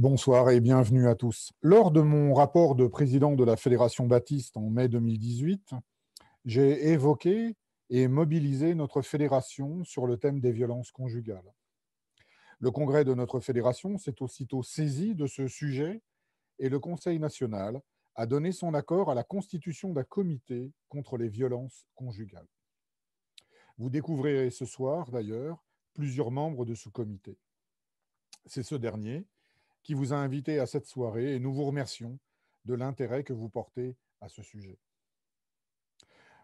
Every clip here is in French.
Bonsoir et bienvenue à tous. Lors de mon rapport de président de la Fédération baptiste en mai 2018, j'ai évoqué et mobilisé notre fédération sur le thème des violences conjugales. Le congrès de notre fédération s'est aussitôt saisi de ce sujet et le Conseil national a donné son accord à la constitution d'un comité contre les violences conjugales. Vous découvrirez ce soir, d'ailleurs, plusieurs membres de ce comité. C'est ce dernier qui vous a invité à cette soirée et nous vous remercions de l'intérêt que vous portez à ce sujet.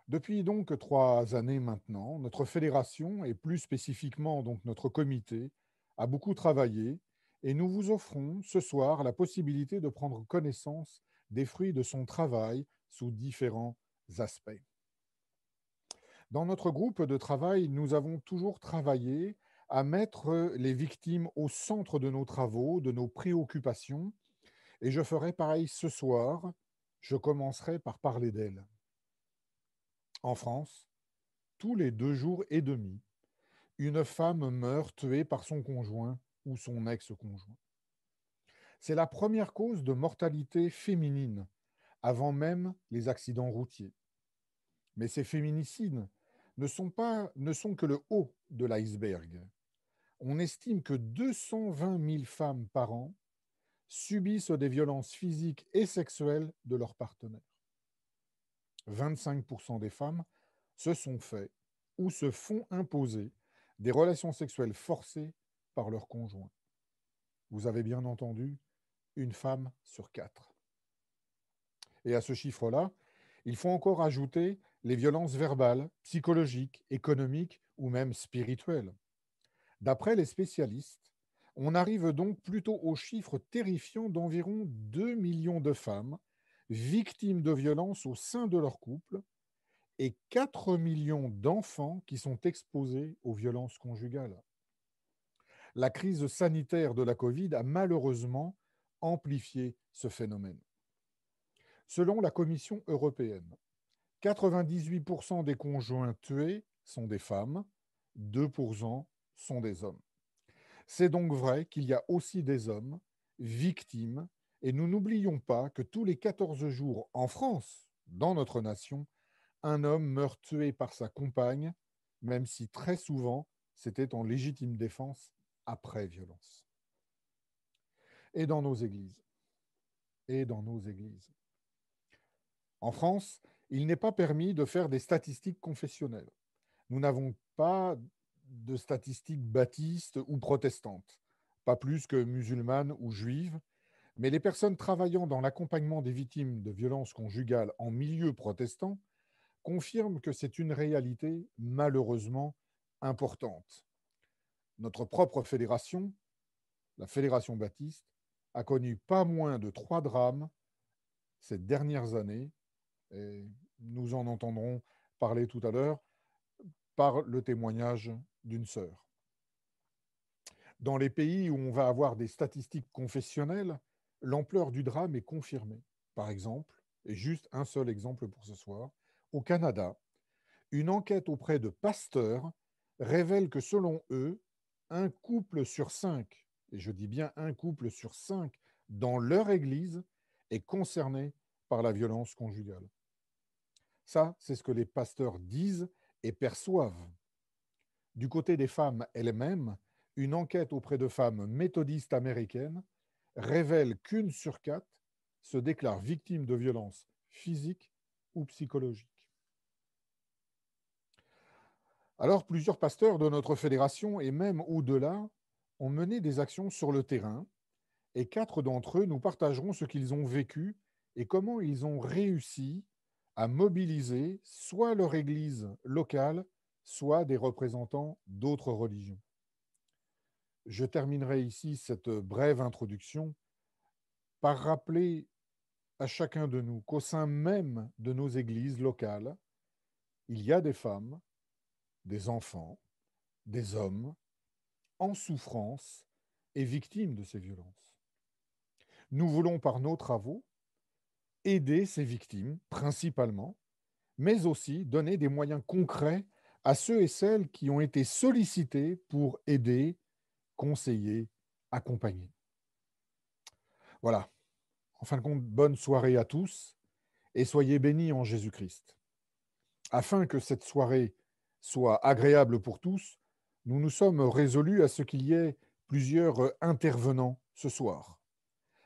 Depuis donc 3 années maintenant, notre fédération et plus spécifiquement donc notre comité a beaucoup travaillé et nous vous offrons ce soir la possibilité de prendre connaissance des fruits de son travail sous différents aspects. Dans notre groupe de travail, nous avons toujours travaillé à mettre les victimes au centre de nos travaux, de nos préoccupations, et je ferai pareil ce soir. Je commencerai par parler d'elles. En France, tous les 2 jours et demi, une femme meurt tuée par son conjoint ou son ex-conjoint. C'est la première cause de mortalité féminine, avant même les accidents routiers. Mais ces féminicides ne sont que le haut de l'iceberg. On estime que 220 000 femmes par an subissent des violences physiques et sexuelles de leur partenaire. 25% des femmes se sont fait ou se font imposer des relations sexuelles forcées par leur conjoint. Vous avez bien entendu, une femme sur 4. Et à ce chiffre-là, il faut encore ajouter les violences verbales, psychologiques, économiques ou même spirituelles. D'après les spécialistes, on arrive donc plutôt au chiffre terrifiant d'environ 2 millions de femmes victimes de violences au sein de leur couple et 4 millions d'enfants qui sont exposés aux violences conjugales. La crise sanitaire de la Covid a malheureusement amplifié ce phénomène. Selon la Commission européenne, 98% des conjoints tués sont des femmes, 2% sont des hommes. C'est donc vrai qu'il y a aussi des hommes victimes, et nous n'oublions pas que tous les 14 jours en France, dans notre nation, un homme meurt tué par sa compagne, même si très souvent c'était en légitime défense après violence. Et dans nos églises. Et dans nos églises. En France, il n'est pas permis de faire des statistiques confessionnelles. Nous n'avons pas de statistiques baptistes ou protestantes, pas plus que musulmanes ou juives, mais les personnes travaillant dans l'accompagnement des victimes de violences conjugales en milieu protestant confirment que c'est une réalité malheureusement importante. Notre propre fédération, la Fédération baptiste, a connu pas moins de 3 drames ces dernières années, et nous en entendrons parler tout à l'heure par le témoignage d'une sœur. Dans les pays où on va avoir des statistiques confessionnelles, l'ampleur du drame est confirmée. Par exemple, et juste un seul exemple pour ce soir, au Canada, une enquête auprès de pasteurs révèle que selon eux, un couple sur 5, et je dis bien un couple sur 5, dans leur église est concerné par la violence conjugale. Ça, c'est ce que les pasteurs disent et perçoivent. Du côté des femmes elles-mêmes, une enquête auprès de femmes méthodistes américaines révèle qu'1 sur 4 se déclare victime de violences physiques ou psychologiques. Alors, plusieurs pasteurs de notre fédération et même au-delà ont mené des actions sur le terrain et 4 d'entre eux nous partageront ce qu'ils ont vécu et comment ils ont réussi à mobiliser soit leur église locale, soit des représentants d'autres religions. Je terminerai ici cette brève introduction par rappeler à chacun de nous qu'au sein même de nos églises locales, il y a des femmes, des enfants, des hommes en souffrance et victimes de ces violences. Nous voulons par nos travaux aider ces victimes principalement, mais aussi donner des moyens concrets à ceux et celles qui ont été sollicités pour aider, conseiller, accompagner. Voilà. En fin de compte, bonne soirée à tous et soyez bénis en Jésus-Christ. Afin que cette soirée soit agréable pour tous, nous nous sommes résolus à ce qu'il y ait plusieurs intervenants ce soir.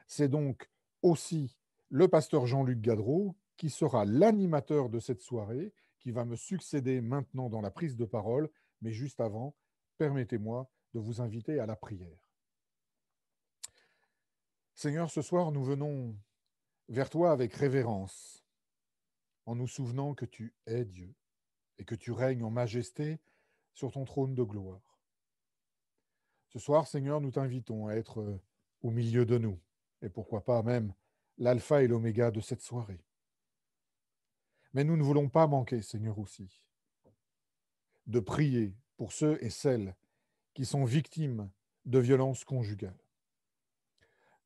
C'est donc aussi le pasteur Jean-Luc Gadreau qui sera l'animateur de cette soirée, qui va me succéder maintenant dans la prise de parole. Mais juste avant, permettez-moi de vous inviter à la prière. Seigneur, ce soir, nous venons vers toi avec révérence, en nous souvenant que tu es Dieu et que tu règnes en majesté sur ton trône de gloire. Ce soir, Seigneur, nous t'invitons à être au milieu de nous, et pourquoi pas même l'alpha et l'oméga de cette soirée. Mais nous ne voulons pas manquer, Seigneur, aussi, de prier pour ceux et celles qui sont victimes de violences conjugales.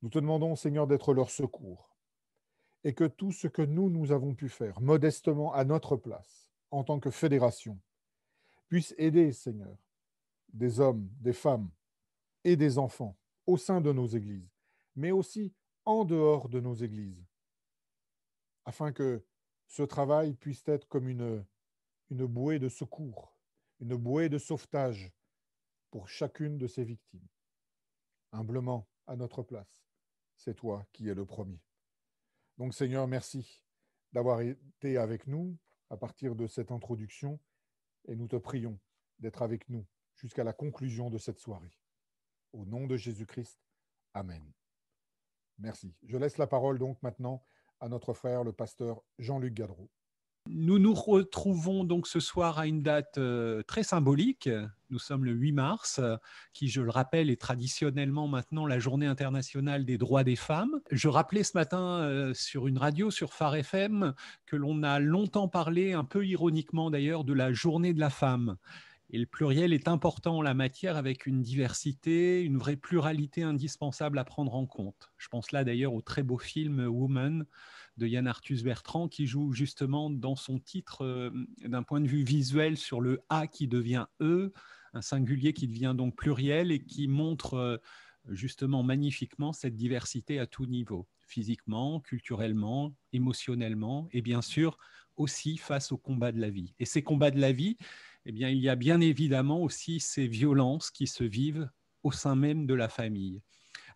Nous te demandons, Seigneur, d'être leur secours, et que tout ce que nous avons pu faire modestement à notre place, en tant que fédération, puisse aider, Seigneur, des hommes, des femmes et des enfants au sein de nos églises, mais aussi en dehors de nos églises, afin que ce travail puisse être comme une bouée de secours, une bouée de sauvetage pour chacune de ces victimes. Humblement, à notre place, c'est toi qui es le premier. Donc Seigneur, merci d'avoir été avec nous à partir de cette introduction, et nous te prions d'être avec nous jusqu'à la conclusion de cette soirée. Au nom de Jésus-Christ, Amen. Merci. Je laisse la parole donc maintenant à notre frère, le pasteur Jean-Luc Gadreau. Nous nous retrouvons donc ce soir à une date très symbolique. Nous sommes le 8 mars, qui, je le rappelle, est traditionnellement maintenant la Journée internationale des droits des femmes. Je rappelais ce matin sur une radio, sur Phare FM, que l'on a longtemps parlé, un peu ironiquement d'ailleurs, de la Journée de la femme. Et le pluriel est important en la matière, avec une diversité, une vraie pluralité indispensable à prendre en compte. Je pense là d'ailleurs au très beau film Woman de Yann Arthus Bertrand, qui joue justement dans son titre d'un point de vue visuel sur le A qui devient E, un singulier qui devient donc pluriel et qui montre justement magnifiquement cette diversité à tout niveau, physiquement, culturellement, émotionnellement et bien sûr aussi face aux combats de la vie. Et ces combats de la vie, eh bien, il y a bien évidemment aussi ces violences qui se vivent au sein même de la famille.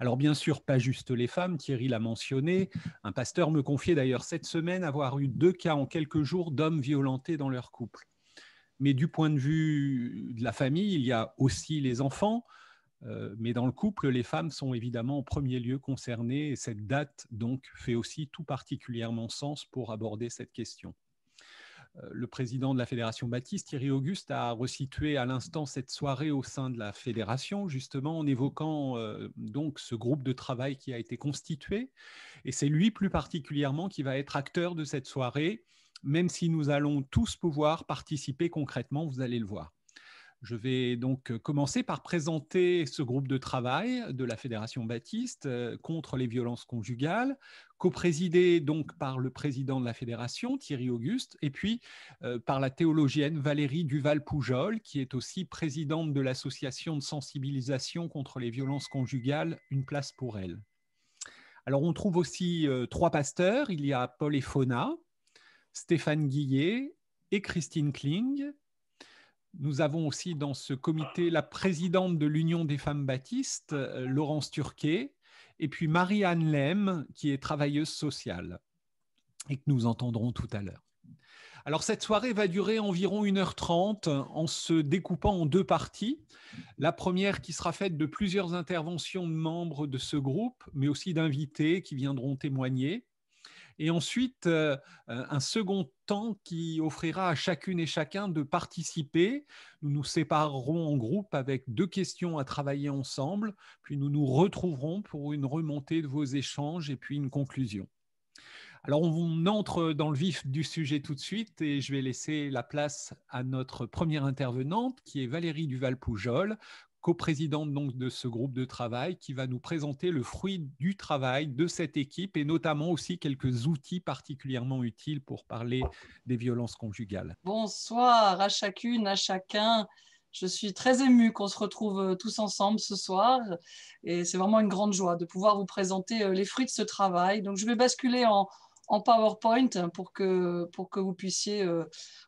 Alors bien sûr, pas juste les femmes, Thierry l'a mentionné. Un pasteur me confiait d'ailleurs cette semaine avoir eu 2 cas en quelques jours d'hommes violentés dans leur couple. Mais du point de vue de la famille, il y a aussi les enfants, mais dans le couple, les femmes sont évidemment en premier lieu concernées, et cette date donc fait aussi tout particulièrement sens pour aborder cette question. Le président de la Fédération Baptiste, Thierry Auguste, a resitué à l'instant cette soirée au sein de la Fédération, justement en évoquant donc ce groupe de travail qui a été constitué. Et c'est lui plus particulièrement qui va être acteur de cette soirée, même si nous allons tous pouvoir participer concrètement, vous allez le voir. Je vais donc commencer par présenter ce groupe de travail de la Fédération Baptiste contre les violences conjugales, coprésidé donc par le président de la Fédération, Thierry Auguste, et puis par la théologienne Valérie Duval-Poujol, qui est aussi présidente de l'association de sensibilisation contre les violences conjugales, Une place pour elle. Alors on trouve aussi 3 pasteurs, il y a Paul Efona, Stéphane Guillet et Christine Kling. Nous avons aussi dans ce comité la présidente de l'Union des femmes baptistes, Laurence Turquet, et puis Marie-Anne Lem, qui est travailleuse sociale et que nous entendrons tout à l'heure. Alors cette soirée va durer environ 1h30 en se découpant en 2 parties. La première qui sera faite de plusieurs interventions de membres de ce groupe, mais aussi d'invités qui viendront témoigner. Et ensuite, un second temps qui offrira à chacune et chacun de participer. Nous nous séparerons en groupe avec 2 questions à travailler ensemble, puis nous nous retrouverons pour une remontée de vos échanges et puis une conclusion. Alors, on entre dans le vif du sujet tout de suite et je vais laisser la place à notre première intervenante qui est Valérie Duval-Poujol, coprésidente donc de ce groupe de travail qui va nous présenter le fruit du travail de cette équipe et notamment aussi quelques outils particulièrement utiles pour parler des violences conjugales. Bonsoir à chacune, à chacun. Je suis très émue qu'on se retrouve tous ensemble ce soir et c'est vraiment une grande joie de pouvoir vous présenter les fruits de ce travail. Donc, je vais basculer en PowerPoint pour que vous puissiez…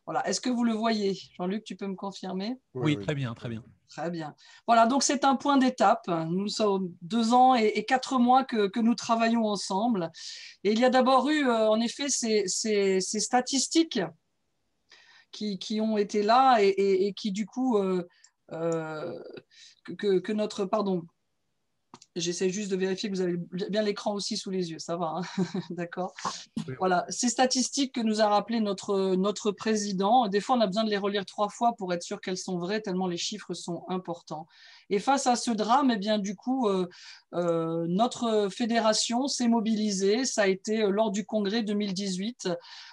voilà. Est-ce que vous le voyez? Jean-Luc, tu peux me confirmer? Oui, très bien, très bien. Très bien. Voilà, donc c'est un point d'étape. Nous sommes 2 ans et 4 mois que nous travaillons ensemble. Et il y a d'abord eu, en effet, ces statistiques qui ont été là et qui, du coup, que notre… Pardon, j'essaie juste de vérifier que vous avez bien l'écran aussi sous les yeux. Ça va, hein? D'accord. Voilà, ces statistiques que nous a rappelées notre président, des fois on a besoin de les relire 3 fois pour être sûr qu'elles sont vraies, tellement les chiffres sont importants. Et face à ce drame, eh bien, du coup, notre fédération s'est mobilisée. Ça a été lors du congrès 2018,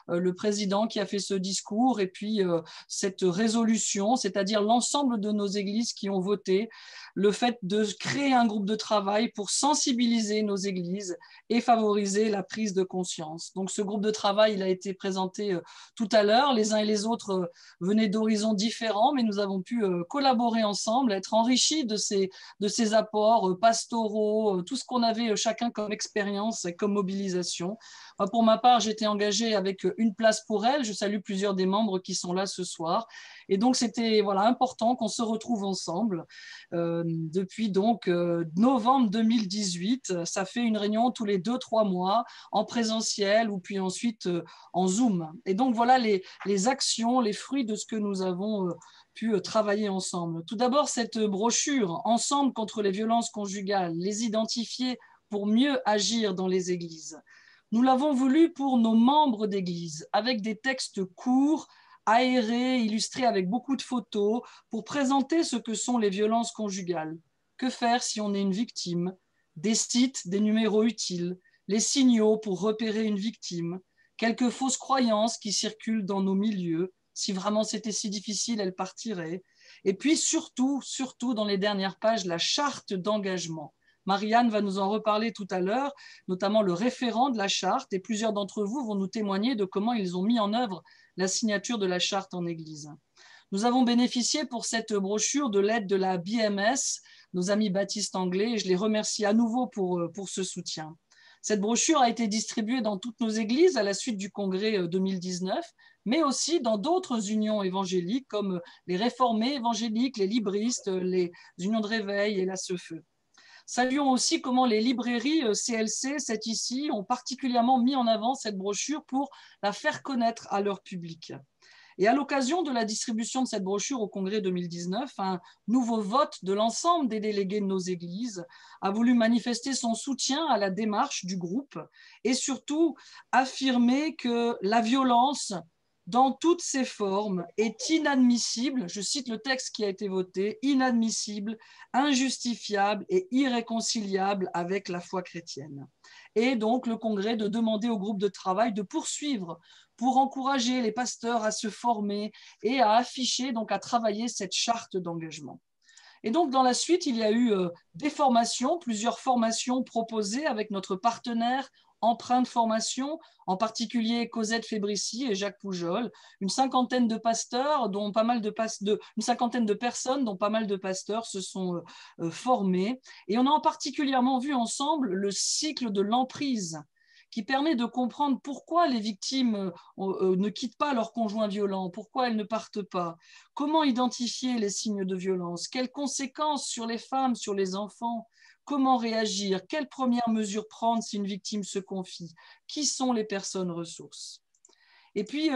le président qui a fait ce discours et puis cette résolution, c'est-à-dire l'ensemble de nos églises qui ont voté le fait de créer un groupe de travail pour sensibiliser nos églises et favoriser la prise de conscience. Donc, ce groupe de travail, il a été présenté tout à l'heure. Les uns et les autres venaient d'horizons différents, mais nous avons pu collaborer ensemble, être enrichis de ces apports pastoraux, tout ce qu'on avait chacun comme expérience et comme mobilisation. Pour ma part, j'étais engagée avec Une place pour elle. Je salue plusieurs des membres qui sont là ce soir. Et donc, c'était voilà, important qu'on se retrouve ensemble. Depuis donc novembre 2018, ça fait une réunion tous les 2-3 mois en présentiel ou puis ensuite en Zoom. Et donc, voilà les actions, les fruits de ce que nous avons pu travailler ensemble. Tout d'abord, cette brochure « Ensemble contre les violences conjugales, les identifier pour mieux agir dans les églises ». Nous l'avons voulu pour nos membres d'église, avec des textes courts, aérés, illustrés avec beaucoup de photos, pour présenter ce que sont les violences conjugales. Que faire si on est une victime? Des sites, des numéros utiles, les signaux pour repérer une victime, quelques fausses croyances qui circulent dans nos milieux. Si vraiment c'était si difficile, elle partirait. Et puis surtout dans les dernières pages, la charte d'engagement. Marianne va nous en reparler tout à l'heure, notamment le référent de la charte, et plusieurs d'entre vous vont nous témoigner de comment ils ont mis en œuvre la signature de la charte en Église. Nous avons bénéficié pour cette brochure de l'aide de la BMS, nos amis baptistes anglais, et je les remercie à nouveau pour ce soutien. Cette brochure a été distribuée dans toutes nos églises à la suite du congrès 2019, mais aussi dans d'autres unions évangéliques comme les réformés évangéliques, les libristes, les unions de réveil et la SEFE. Saluons aussi comment les librairies CLC, c'est ici, ont particulièrement mis en avant cette brochure pour la faire connaître à leur public. Et à l'occasion de la distribution de cette brochure au congrès 2019, un nouveau vote de l'ensemble des délégués de nos églises a voulu manifester son soutien à la démarche du groupe et surtout affirmer que la violence dans toutes ses formes est inadmissible, je cite le texte qui a été voté, inadmissible, injustifiable et irréconciliable avec la foi chrétienne. Et donc le congrès de demander au groupe de travail de poursuivre pour encourager les pasteurs à se former et à afficher, donc à travailler cette charte d'engagement. Et donc, dans la suite, il y a eu des formations, plusieurs formations proposées avec notre partenaire Empreinte Formation, en particulier Cosette Fébrici et Jacques Poujol, une cinquantaine de pasteurs, dont pas mal une cinquantaine de personnes, dont pas mal de pasteurs se sont formés. Et on a particulièrement vu ensemble le cycle de l'emprise, qui permet de comprendre pourquoi les victimes ne quittent pas leur conjoint violent, pourquoi elles ne partent pas, comment identifier les signes de violence, quelles conséquences sur les femmes, sur les enfants, comment réagir, quelles premières mesures prendre si une victime se confie, qui sont les personnes ressources. Et puis,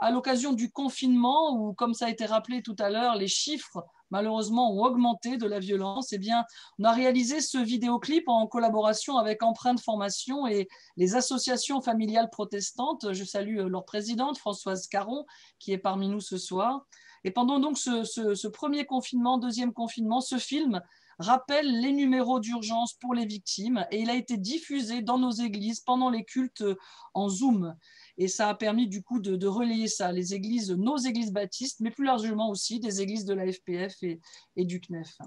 à l'occasion du confinement, où, comme ça a été rappelé tout à l'heure, les chiffres malheureusement ont augmenté de la violence, eh bien, on a réalisé ce vidéoclip en collaboration avec Empreinte Formation et les associations familiales protestantes. Je salue leur présidente, Françoise Caron, qui est parmi nous ce soir. Et pendant donc ce premier confinement, deuxième confinement, ce film rappelle les numéros d'urgence pour les victimes et il a été diffusé dans nos églises pendant les cultes en Zoom. Et ça a permis du coup de relayer ça, les églises, nos églises baptistes, mais plus largement aussi des églises de la FPF et du CNEF.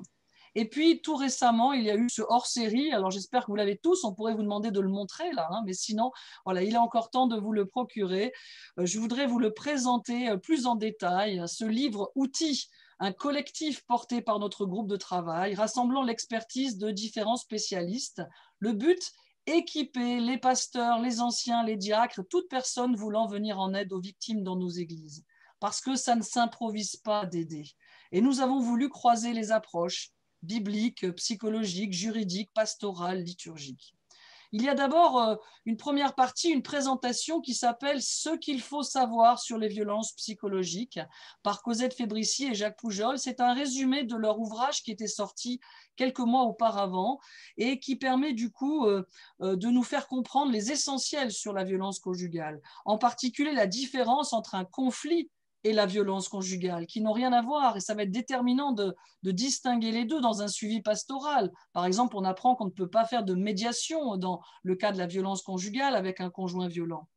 Et puis, tout récemment, il y a eu ce hors-série. Alors, j'espère que vous l'avez tous. On pourrait vous demander de le montrer, là. Mais sinon, voilà, il est encore temps de vous le procurer. Je voudrais vous le présenter plus en détail. Ce livre outil un collectif porté par notre groupe de travail, rassemblant l'expertise de différents spécialistes. Le but, équiper les pasteurs, les anciens, les diacres, toute personne voulant venir en aide aux victimes dans nos églises. Parce que ça ne s'improvise pas d'aider. Et nous avons voulu croiser les approches bibliques, psychologiques, juridiques, pastorales, liturgiques. Il y a d'abord une première partie, une présentation qui s'appelle « Ce qu'il faut savoir sur les violences psychologiques » par Cosette Fébricy et Jacques Poujol. C'est un résumé de leur ouvrage qui était sorti quelques mois auparavant et qui permet du coup de nous faire comprendre les essentiels sur la violence conjugale, en particulier la différence entre un conflit et la violence conjugale, qui n'ont rien à voir, et ça va être déterminant de distinguer les deux dans un suivi pastoral. Par exemple, on apprend qu'on ne peut pas faire de médiation dans le cas de la violence conjugale avec un conjoint violent.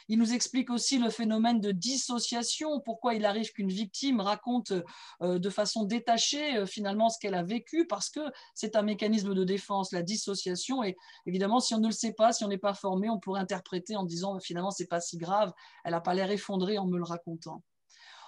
Il nous explique aussi le phénomène de dissociation, pourquoi il arrive qu'une victime raconte de façon détachée finalement ce qu'elle a vécu, parce que c'est un mécanisme de défense, la dissociation, et évidemment si on ne le sait pas, si on n'est pas formé, on pourrait interpréter en disant finalement c'est pas si grave, elle n'a pas l'air effondrée en me le racontant.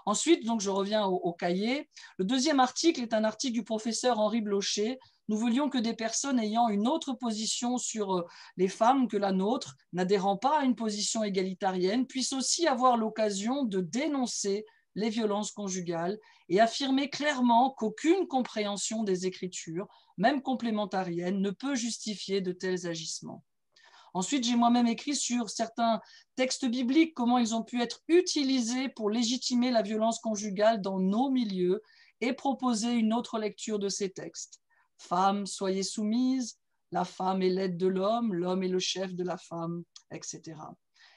Ensuite, donc, je reviens au cahier. Le deuxième article est un article du professeur Henri Blocher. Nous voulions que des personnes ayant une autre position sur les femmes que la nôtre, n'adhérant pas à une position égalitarienne, puissent aussi avoir l'occasion de dénoncer les violences conjugales et affirmer clairement qu'aucune compréhension des Écritures, même complémentarienne, ne peut justifier de tels agissements. Ensuite, j'ai moi-même écrit sur certains textes bibliques, comment ils ont pu être utilisés pour légitimer la violence conjugale dans nos milieux et proposer une autre lecture de ces textes. Femmes, soyez soumises, la femme est l'aide de l'homme est le chef de la femme, etc.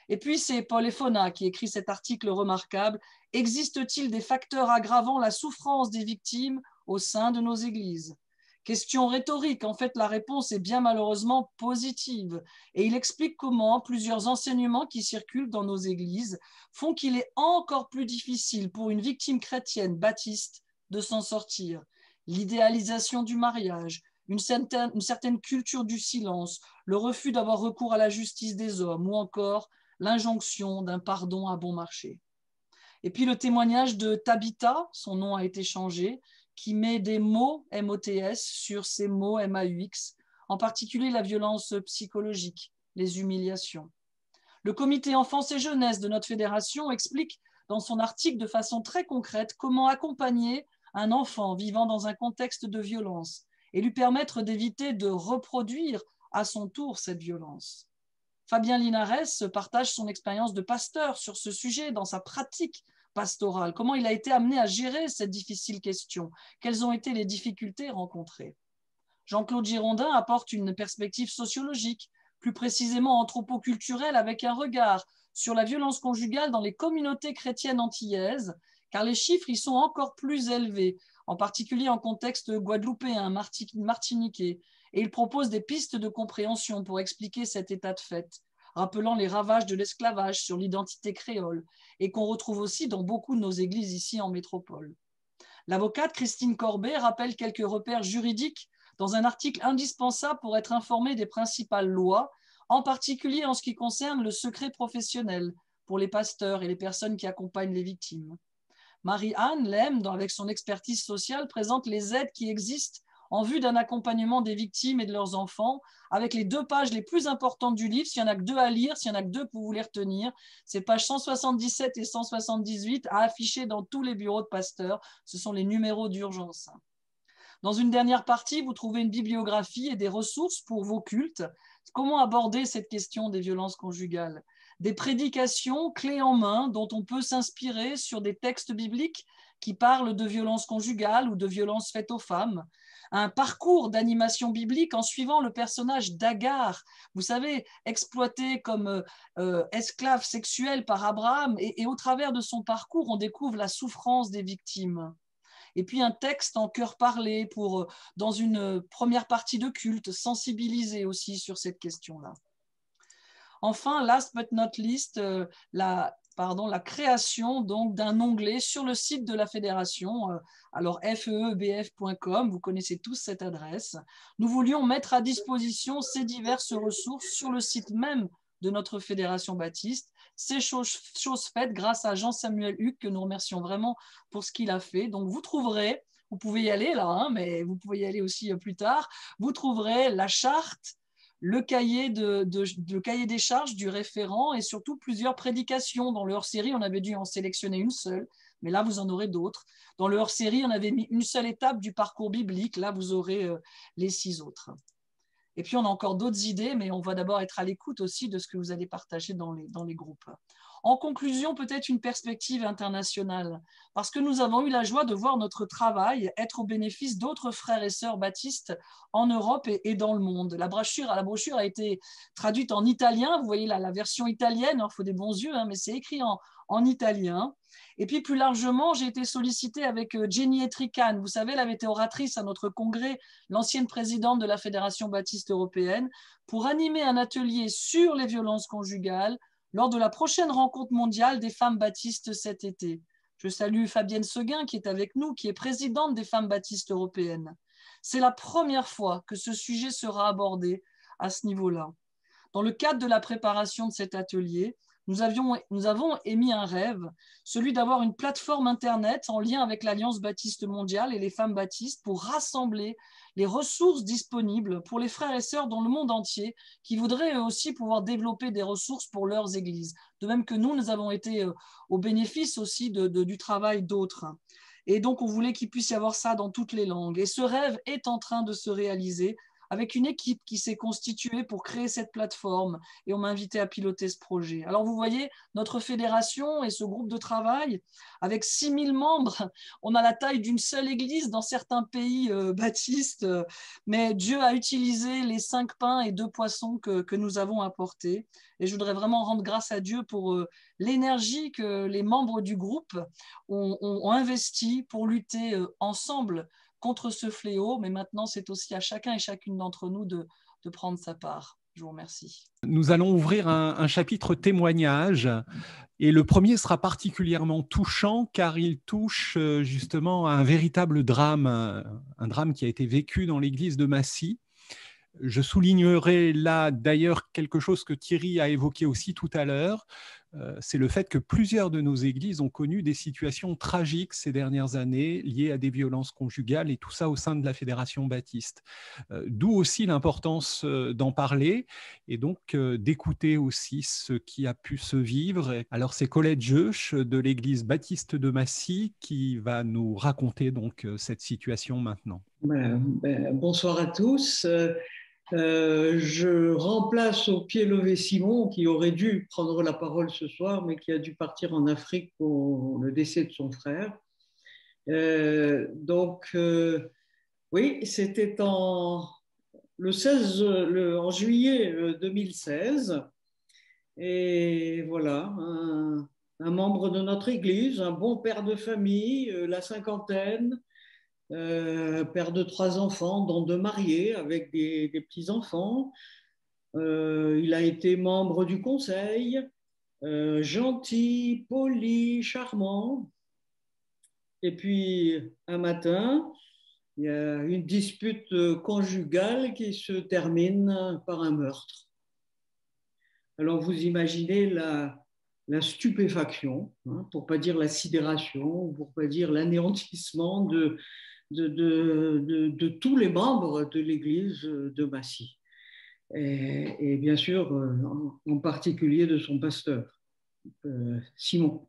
Et puis, c'est Paul Efona qui écrit cet article remarquable. Existe-t-il des facteurs aggravant la souffrance des victimes au sein de nos églises ? Question rhétorique, en fait la réponse est bien malheureusement positive et il explique comment plusieurs enseignements qui circulent dans nos églises font qu'il est encore plus difficile pour une victime chrétienne baptiste de s'en sortir. L'idéalisation du mariage, une certaine culture du silence, le refus d'avoir recours à la justice des hommes ou encore l'injonction d'un pardon à bon marché. Et puis le témoignage de Tabitha, son nom a été changé, qui met des mots MOTS sur ces mots MAUX, en particulier la violence psychologique, les humiliations. Le comité enfance et jeunesse de notre fédération explique dans son article de façon très concrète comment accompagner un enfant vivant dans un contexte de violence et lui permettre d'éviter de reproduire à son tour cette violence. Fabien Linares partage son expérience de pasteur sur ce sujet dans sa pratique pastorale, comment il a été amené à gérer cette difficile question, quelles ont été les difficultés rencontrées. Jean-Claude Girondin apporte une perspective sociologique, plus précisément anthropoculturelle, avec un regard sur la violence conjugale dans les communautés chrétiennes antillaises, car les chiffres y sont encore plus élevés, en particulier en contexte guadeloupéen, martiniquais, et il propose des pistes de compréhension pour expliquer cet état de fait, rappelant les ravages de l'esclavage sur l'identité créole et qu'on retrouve aussi dans beaucoup de nos églises ici en métropole. L'avocate Christine Corbet rappelle quelques repères juridiques dans un article indispensable pour être informé des principales lois, en particulier en ce qui concerne le secret professionnel pour les pasteurs et les personnes qui accompagnent les victimes. Marie-Anne Lem, avec son expertise sociale, présente les aides qui existent en vue d'un accompagnement des victimes et de leurs enfants, avec les 2 pages les plus importantes du livre. S'il y en a que 2 à lire, s'il y en a que 2 que vous voulez retenir, c'est pages 177 et 178 à afficher dans tous les bureaux de pasteurs. Ce sont les numéros d'urgence. Dans une dernière partie, vous trouvez une bibliographie et des ressources pour vos cultes. Comment aborder cette question des violences conjugales ? Des prédications clés en main dont on peut s'inspirer sur des textes bibliques qui parlent de violences conjugales ou de violences faites aux femmes. Un parcours d'animation biblique en suivant le personnage d'Agar, vous savez, exploité comme esclave sexuelle par Abraham, et au travers de son parcours, on découvre la souffrance des victimes. Et puis un texte en chœur parlé pour, dans une première partie de culte, sensibiliser aussi sur cette question-là. Enfin, last but not least, la création donc d'un onglet sur le site de la fédération, alors feebf.com, vous connaissez tous cette adresse. Nous voulions mettre à disposition ces diverses ressources sur le site même de notre fédération baptiste. C'est chose faite grâce à Jean-Samuel Huc, que nous remercions vraiment pour ce qu'il a fait. Donc vous trouverez, vous pouvez y aller là, hein, mais vous pouvez y aller aussi plus tard, vous trouverez la charte, le cahier des charges du référent et surtout plusieurs prédications. Dans le hors-série, on avait dû en sélectionner une seule, mais là, vous en aurez d'autres. Dans le hors-série, on avait mis une seule étape du parcours biblique. Là, vous aurez les 6 autres. Et puis, on a encore d'autres idées, mais on va d'abord être à l'écoute aussi de ce que vous allez partager dans les groupes. En conclusion, peut-être une perspective internationale, parce que nous avons eu la joie de voir notre travail être au bénéfice d'autres frères et sœurs baptistes en Europe et dans le monde. La brochure a été traduite en italien. Vous voyez là, la version italienne, il faut des bons yeux, hein, mais c'est écrit en italien. Et puis plus largement, j'ai été sollicitée avec Jenny Etrican. Vous savez, elle avait été oratrice à notre congrès, l'ancienne présidente de la Fédération baptiste européenne, pour animer un atelier sur les violences conjugales lors de la prochaine rencontre mondiale des femmes baptistes cet été. Je salue Fabienne Seguin qui est avec nous, qui est présidente des femmes baptistes européennes. C'est la première fois que ce sujet sera abordé à ce niveau-là. Dans le cadre de la préparation de cet atelier, nous avons émis un rêve, celui d'avoir une plateforme Internet en lien avec l'Alliance baptiste mondiale et les femmes baptistes pour rassembler les ressources disponibles pour les frères et sœurs dans le monde entier qui voudraient eux aussi pouvoir développer des ressources pour leurs églises. De même que nous avons été au bénéfice aussi du travail d'autres. Et donc, on voulait qu'il puisse y avoir ça dans toutes les langues. Et ce rêve est en train de se réaliser avec une équipe qui s'est constituée pour créer cette plateforme et on m'a invité à piloter ce projet. Alors vous voyez, notre fédération et ce groupe de travail, avec 6000 membres, on a la taille d'une seule église dans certains pays baptistes, mais Dieu a utilisé les 5 pains et 2 poissons que nous avons apportés. Et je voudrais vraiment rendre grâce à Dieu pour l'énergie que les membres du groupe ont investi pour lutter ensemble contre ce fléau, mais maintenant c'est aussi à chacun et chacune d'entre nous de prendre sa part. Je vous remercie. Nous allons ouvrir un chapitre témoignage et le premier sera particulièrement touchant car il touche justement à un véritable drame, un drame qui a été vécu dans l'église de Massy. Je soulignerai là d'ailleurs quelque chose que Thierry a évoqué aussi tout à l'heure, c'est le fait que plusieurs de nos églises ont connu des situations tragiques ces dernières années liées à des violences conjugales et tout ça au sein de la Fédération baptiste. D'où aussi l'importance d'en parler et donc d'écouter aussi ce qui a pu se vivre. Alors c'est Colette Jeuch de l'église baptiste de Massy qui va nous raconter donc cette situation maintenant. Bonsoir à tous. Je remplace au pied levé Simon qui aurait dû prendre la parole ce soir mais qui a dû partir en Afrique pour le décès de son frère. Oui, c'était en juillet 2016 et voilà, un membre de notre église, un bon père de famille, la cinquantaine, père de 3 enfants, dont 2 mariés avec des petits-enfants. Il a été membre du conseil, gentil, poli, charmant. Et puis, un matin, il y a une dispute conjugale qui se termine par un meurtre. Alors, vous imaginez la stupéfaction, hein, pour ne pas dire la sidération, pour ne pas dire l'anéantissement de tous les membres de l'église de Massy. Et bien sûr, en particulier de son pasteur, Simon.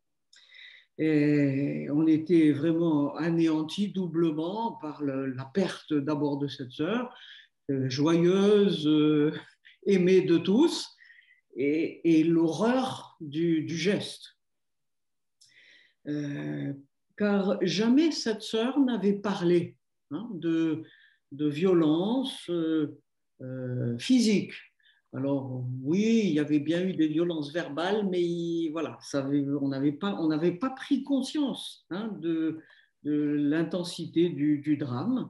Et on était vraiment anéantis doublement par la perte d'abord de cette sœur, joyeuse, aimée de tous, et l'horreur du geste. Car jamais cette sœur n'avait parlé de violence physique. Alors oui, il y avait bien eu des violences verbales, mais voilà, on n'avait pas pris conscience de l'intensité du drame,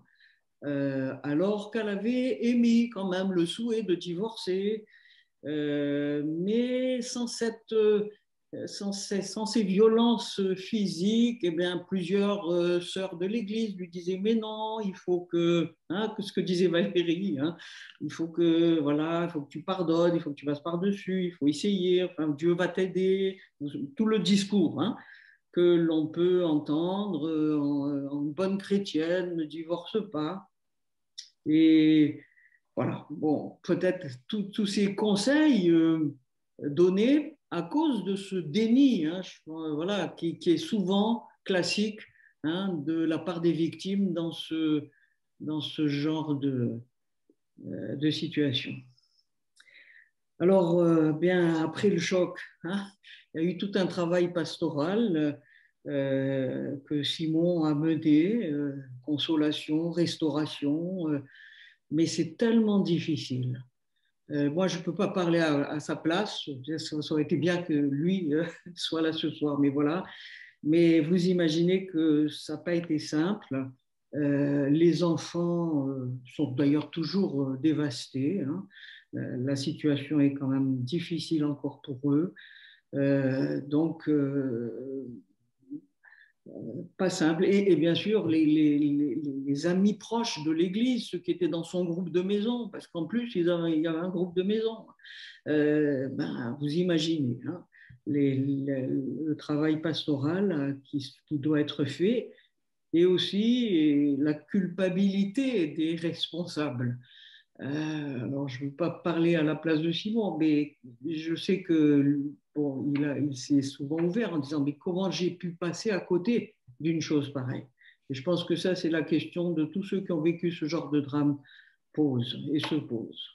alors qu'elle avait émis quand même le souhait de divorcer, mais sans cette sans ces violences physiques, eh bien, plusieurs sœurs de l'Église lui disaient mais non, il faut que ce que disait Valérie, il faut que voilà, il faut que tu pardonnes, il faut que tu passes par-dessus, il faut essayer, enfin, Dieu va t'aider, tout le discours que l'on peut entendre en bonne chrétienne, ne divorce pas. Et voilà, bon, peut-être tous ces conseils donnés à cause de ce déni, voilà, qui est souvent classique de la part des victimes dans ce genre de situation. Alors, bien après le choc, il y a eu tout un travail pastoral que Simon a mené, consolation, restauration, mais c'est tellement difficile. Moi, je ne peux pas parler à sa place. Ça aurait été bien que lui soit là ce soir, mais voilà. Mais vous imaginez que ça n'a pas été simple. Les enfants sont d'ailleurs toujours dévastés. La situation est quand même difficile encore pour eux. Donc, pas simple. Et bien sûr, les amis proches de l'Église, ceux qui étaient dans son groupe de maison, parce qu'en plus, il y avait un groupe de maison. Vous imaginez le travail pastoral qui doit être fait, et aussi la culpabilité des responsables. Alors, je ne veux pas parler à la place de Simon, mais je sais que bon, il s'est souvent ouvert en disant mais comment j'ai pu passer à côté d'une chose pareille. Et je pense que ça, c'est la question de tous ceux qui ont vécu ce genre de drame se posent.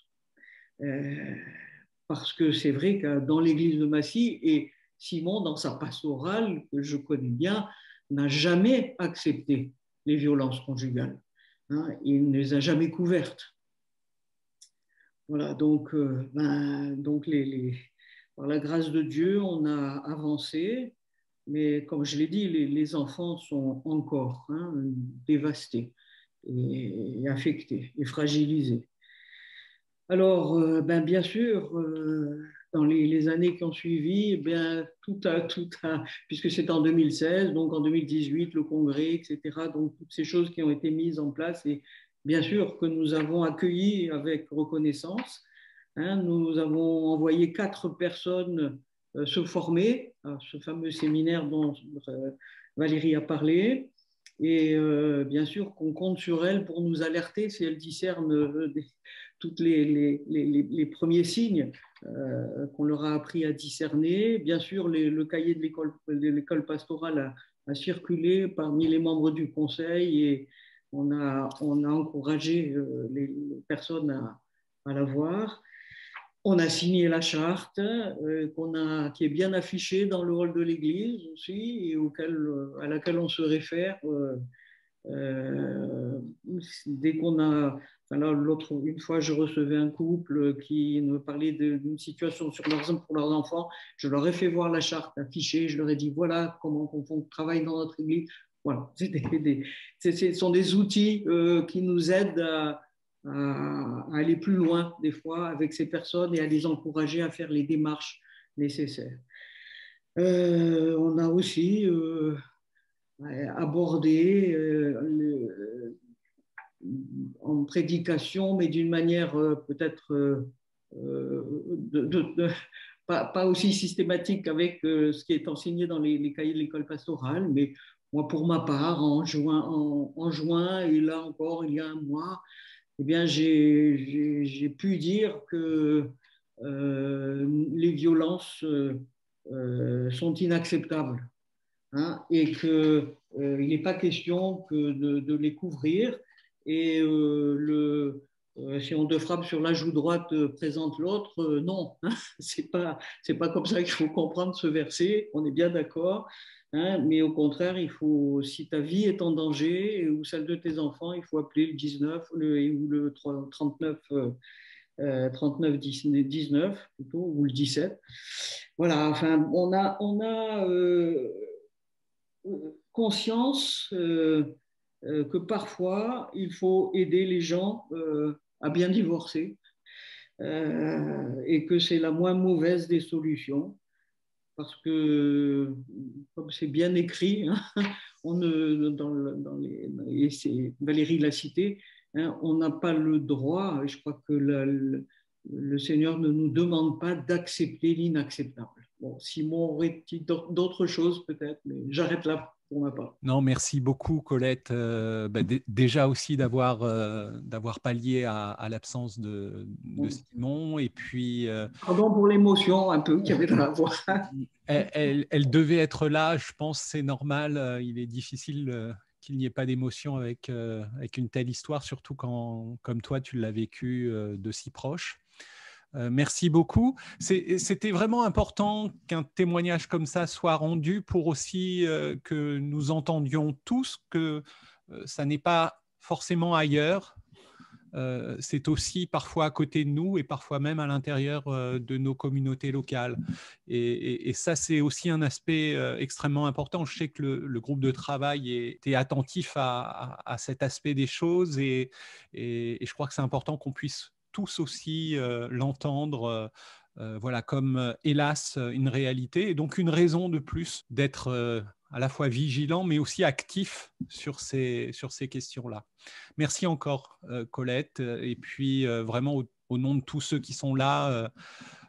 Parce que c'est vrai que dans l'église de Massy, et Simon, dans sa pastorale, que je connais bien, n'a jamais accepté les violences conjugales. Il ne les a jamais couvertes. Voilà, donc par la grâce de Dieu, on a avancé, mais comme je l'ai dit, les enfants sont encore dévastés et affectés et fragilisés. Alors, bien sûr, dans les années qui ont suivi, puisque c'est en 2016, donc en 2018, le congrès, etc., donc toutes ces choses qui ont été mises en place, et bien sûr que nous avons accueilli avec reconnaissance. Nous avons envoyé 4 personnes se former à ce fameux séminaire dont Valérie a parlé. Et bien sûr qu'on compte sur elle pour nous alerter si elle discerne tous les premiers signes qu'on leur a appris à discerner. Bien sûr, le cahier de l'école pastorale a circulé parmi les membres du conseil et on a encouragé les personnes à la voir. On a signé la charte qui est bien affichée dans le hall de l'église aussi et à laquelle on se réfère dès qu'on a. Enfin là, une fois, je recevais un couple qui me parlait d'une situation pour leurs enfants. Je leur ai fait voir la charte affichée. Je leur ai dit voilà comment on travaille dans notre église. Voilà, ce sont des outils qui nous aident à aller plus loin des fois avec ces personnes et à les encourager à faire les démarches nécessaires. On a aussi abordé en prédication, mais d'une manière peut-être pas aussi systématique avec ce qui est enseigné dans les cahiers de l'école pastorale, mais moi, pour ma part, en juin, et là encore, il y a un mois, eh bien, j'ai pu dire que les violences sont inacceptables et qu'il n'est pas question que de les couvrir. Et si on te frappe sur la joue droite, présente l'autre, non, c'est pas comme ça qu'il faut comprendre ce verset, on est bien d'accord. Mais au contraire, si ta vie est en danger ou celle de tes enfants, il faut appeler le 19 ou le 39, 19 plutôt, ou le 17. Voilà, enfin, on a conscience que parfois, il faut aider les gens à bien divorcer et que c'est la moins mauvaise des solutions. parce que, comme c'est bien écrit, hein, et Valérie l'a cité, hein, on n'a pas le droit, et je crois que le Seigneur ne nous demande pas d'accepter l'inacceptable. Bon, Simon aurait dit d'autres choses peut-être, mais j'arrête là pour ma part. Non, merci beaucoup, Colette. Déjà aussi d'avoir pallié à l'absence de Simon. Et puis, pardon pour l'émotion un peu qu'il y avait dans la voix. Elle devait être là, je pense, c'est normal. Il est difficile qu'il n'y ait pas d'émotion avec une telle histoire, surtout quand, comme toi, tu l'as vécu de si proche. Merci beaucoup. C'était vraiment important qu'un témoignage comme ça soit rendu pour aussi que nous entendions tous que ça n'est pas forcément ailleurs. C'est aussi parfois à côté de nous et parfois même à l'intérieur de nos communautés locales. Et ça, c'est aussi un aspect extrêmement important. Je sais que le groupe de travail était attentif à cet aspect des choses et je crois que c'est important qu'on puisse tous aussi l'entendre voilà, comme hélas une réalité et donc une raison de plus d'être à la fois vigilant mais aussi actif sur ces questions-là. Merci encore Colette et puis vraiment au nom de tous ceux qui sont là,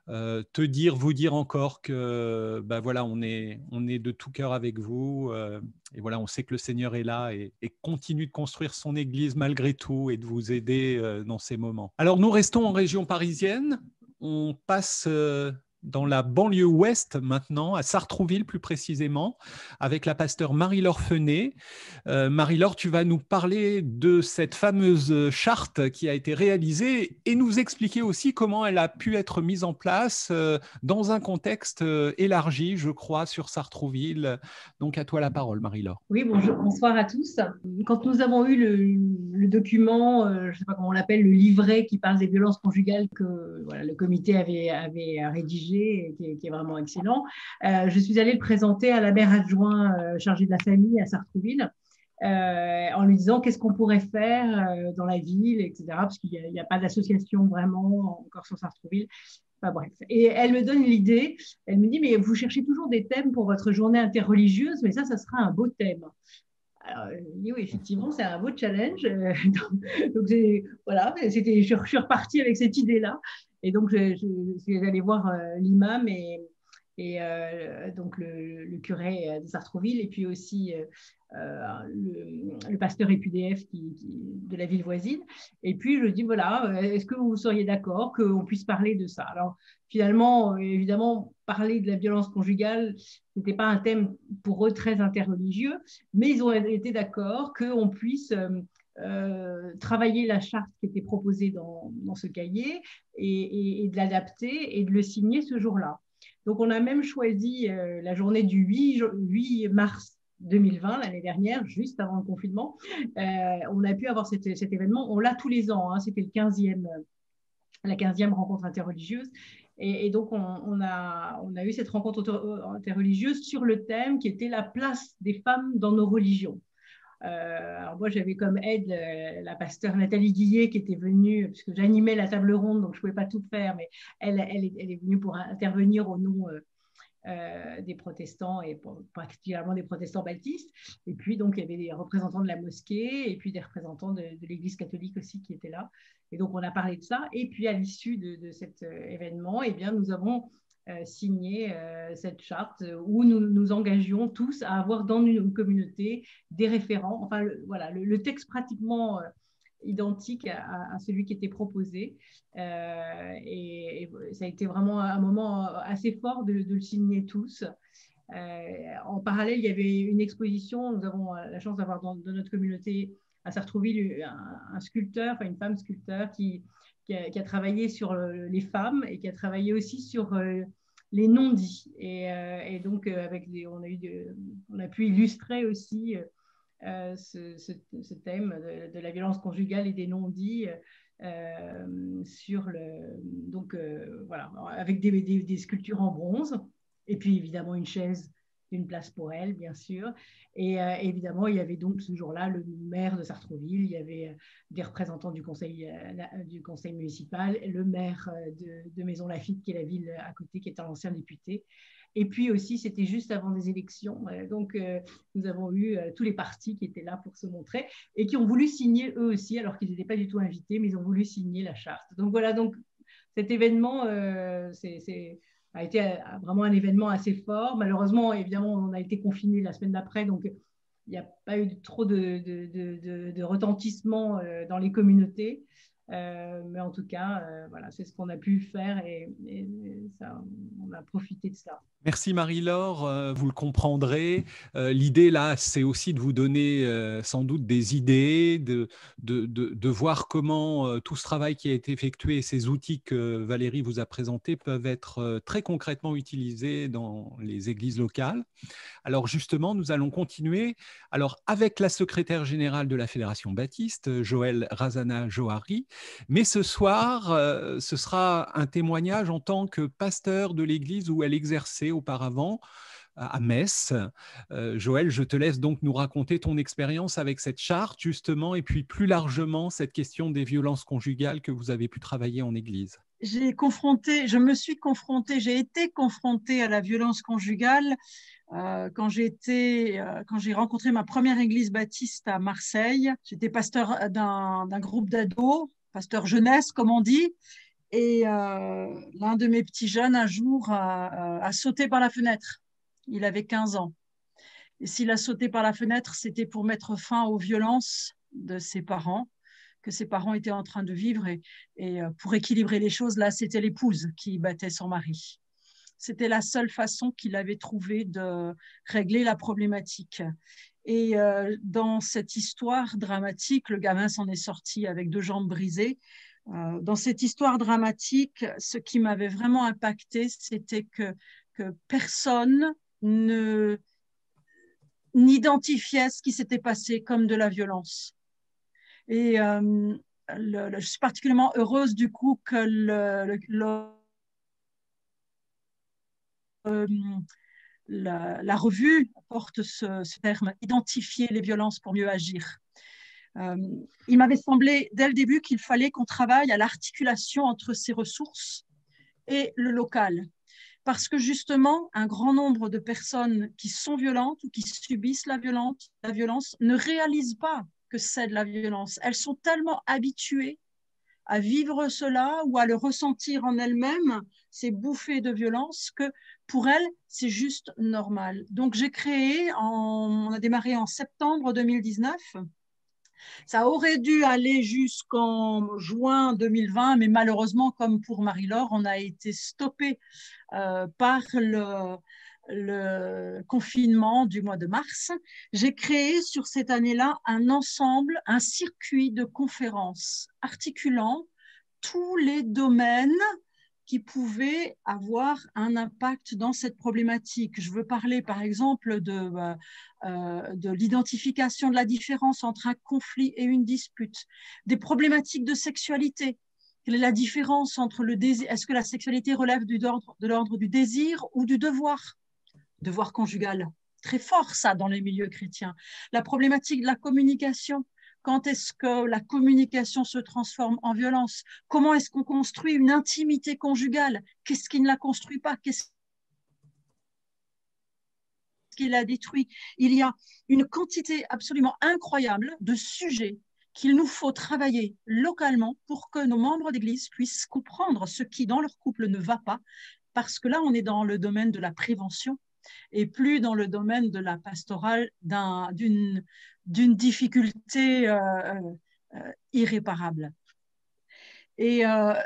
vous dire encore que voilà, on est de tout cœur avec vous et voilà, on sait que le Seigneur est là et continue de construire son Église malgré tout et de vous aider dans ces moments. Alors nous restons en région parisienne, on passe dans la banlieue ouest maintenant, à Sartrouville plus précisément, avec la pasteure Marie-Laure Fenet. Marie-Laure, tu vas nous parler de cette fameuse charte qui a été réalisée et nous expliquer aussi comment elle a pu être mise en place dans un contexte élargi, je crois, sur Sartrouville. Donc à toi la parole, Marie-Laure. Oui, bonsoir à tous. Quand nous avons eu le document, je ne sais pas comment on l'appelle, le livret qui parle des violences conjugales que voilà, le comité avait rédigé, et qui est vraiment excellent, je suis allée le présenter à la maire adjoint chargée de la famille à Sartrouville, en lui disant qu'est-ce qu'on pourrait faire dans la ville, etc. Parce qu'il n'y a pas d'association vraiment encore sur Sartrouville. Enfin, bref. Et elle me donne l'idée, elle me dit, mais vous cherchez toujours des thèmes pour votre journée interreligieuse, mais ça sera un beau thème. Alors, je dis oui, effectivement, c'est un beau challenge. Donc voilà, je suis repartie avec cette idée-là. Et donc, je suis allée voir l'imam et donc le curé de Sartrouville, et puis aussi le pasteur EPUDF de la ville voisine. Et puis, je dis, voilà, est-ce que vous seriez d'accord qu'on puisse parler de ça? Alors, finalement, évidemment, parler de la violence conjugale, ce n'était pas un thème pour eux très interreligieux, mais ils ont été d'accord qu'on puisse travailler la charte qui était proposée dans ce cahier et de l'adapter et de le signer ce jour-là. Donc, on a même choisi la journée du 8 mars 2020, l'année dernière, juste avant le confinement. On a pu avoir cet événement. On l'a tous les ans. Hein, c'était la 15e rencontre interreligieuse. Et donc, on a eu cette rencontre interreligieuse sur le thème qui était la place des femmes dans nos religions. Alors moi, j'avais comme aide la pasteure Nathalie Guillet qui était venue, puisque j'animais la table ronde, donc je ne pouvais pas tout faire, mais elle est venue pour intervenir au nom des protestants et particulièrement des protestants baptistes. Et puis, donc, il y avait des représentants de la mosquée et puis des représentants de l'Église catholique aussi qui étaient là. Et donc, on a parlé de ça. Et puis, à l'issue de cet événement, eh bien, nous avons signé cette charte où nous nous engagions tous à avoir dans une communauté des référents. Enfin, voilà, le texte pratiquement identique à celui qui était proposé. Et ça a été vraiment un moment assez fort de le signer tous. En parallèle, il y avait une exposition. Nous avons la chance d'avoir dans notre communauté à Sartrouville un sculpteur, enfin une femme sculpteur qui a travaillé sur les femmes et qui a travaillé aussi sur les non-dits. Et donc, on a pu illustrer aussi ce thème de la violence conjugale et des non-dits voilà, avec des sculptures en bronze et puis évidemment une chaise, une place pour elle, bien sûr. Et évidemment, il y avait donc ce jour-là le maire de Sartrouville, il y avait des représentants du conseil municipal, le maire de Maisons-Laffitte, qui est la ville à côté, qui est un ancien député. Et puis aussi, c'était juste avant des élections. Donc, nous avons eu tous les partis qui étaient là pour se montrer et qui ont voulu signer eux aussi, alors qu'ils n'étaient pas du tout invités, mais ils ont voulu signer la charte. Donc voilà, donc cet événement a été vraiment un événement assez fort. Malheureusement, évidemment, on a été confinés la semaine d'après, donc il n'y a pas eu trop de retentissement dans les communautés. Mais en tout cas, voilà, c'est ce qu'on a pu faire et ça, on a profité de ça. Merci Marie-Laure, vous le comprendrez. L'idée là, c'est aussi de vous donner sans doute des idées, de voir comment tout ce travail qui a été effectué et ces outils que Valérie vous a présentés peuvent être très concrètement utilisés dans les églises locales. Alors justement, nous allons continuer avec la secrétaire générale de la Fédération Baptiste, Joëlle Razana-Johari. Mais ce soir, ce sera un témoignage en tant que pasteur de l'église où elle exerçait auparavant, à Metz. Joëlle, je te laisse donc nous raconter ton expérience avec cette charte, justement, et puis plus largement, cette question des violences conjugales que vous avez pu travailler en église. J'ai été confrontée à la violence conjugale quand j'ai rencontré ma première église baptiste à Marseille. J'étais pasteur d'un groupe d'ados, pasteur jeunesse, comme on dit. Et l'un de mes petits jeunes, un jour, a sauté par la fenêtre. Il avait 15 ans. Et s'il a sauté par la fenêtre, c'était pour mettre fin aux violences de ses parents, que ses parents étaient en train de vivre. Et pour équilibrer les choses, là, c'était l'épouse qui battait son mari. C'était la seule façon qu'il avait trouvé de régler la problématique. Et dans cette histoire dramatique, le gamin s'en est sorti avec 2 jambes brisées. Dans cette histoire dramatique, ce qui m'avait vraiment impacté, c'était que personne n'identifiait ce qui s'était passé comme de la violence. Et je suis particulièrement heureuse du coup que la revue porte ce terme, identifier les violences pour mieux agir. Il m'avait semblé dès le début qu'il fallait qu'on travaille à l'articulation entre ces ressources et le local. Parce que justement, un grand nombre de personnes qui sont violentes ou qui subissent la violence ne réalisent pas que c'est de la violence. Elles sont tellement habituées à vivre cela ou à le ressentir en elles-mêmes, ces bouffées de violence, que pour elles, c'est juste normal. Donc, on a démarré en septembre 2019. Ça aurait dû aller jusqu'en juin 2020, mais malheureusement, comme pour Marie-Laure, on a été stoppé par le confinement du mois de mars. J'ai créé sur cette année-là un circuit de conférences articulant tous les domaines qui pouvaient avoir un impact dans cette problématique. Je veux parler par exemple de l'identification de la différence entre un conflit et une dispute, des problématiques de sexualité. Quelle est la différence entre le désir? Est-ce que la sexualité relève de l'ordre du désir ou du devoir? Devoir conjugal, très fort ça dans les milieux chrétiens. La problématique de la communication. Quand est-ce que la communication se transforme en violence? Comment est-ce qu'on construit une intimité conjugale? Qu'est-ce qui ne la construit pas? Qu'est-ce qui la détruit? Il y a une quantité absolument incroyable de sujets qu'il nous faut travailler localement pour que nos membres d'église puissent comprendre ce qui dans leur couple ne va pas, parce que là, on est dans le domaine de la prévention et plus dans le domaine de la pastorale d'une difficulté irréparable. Et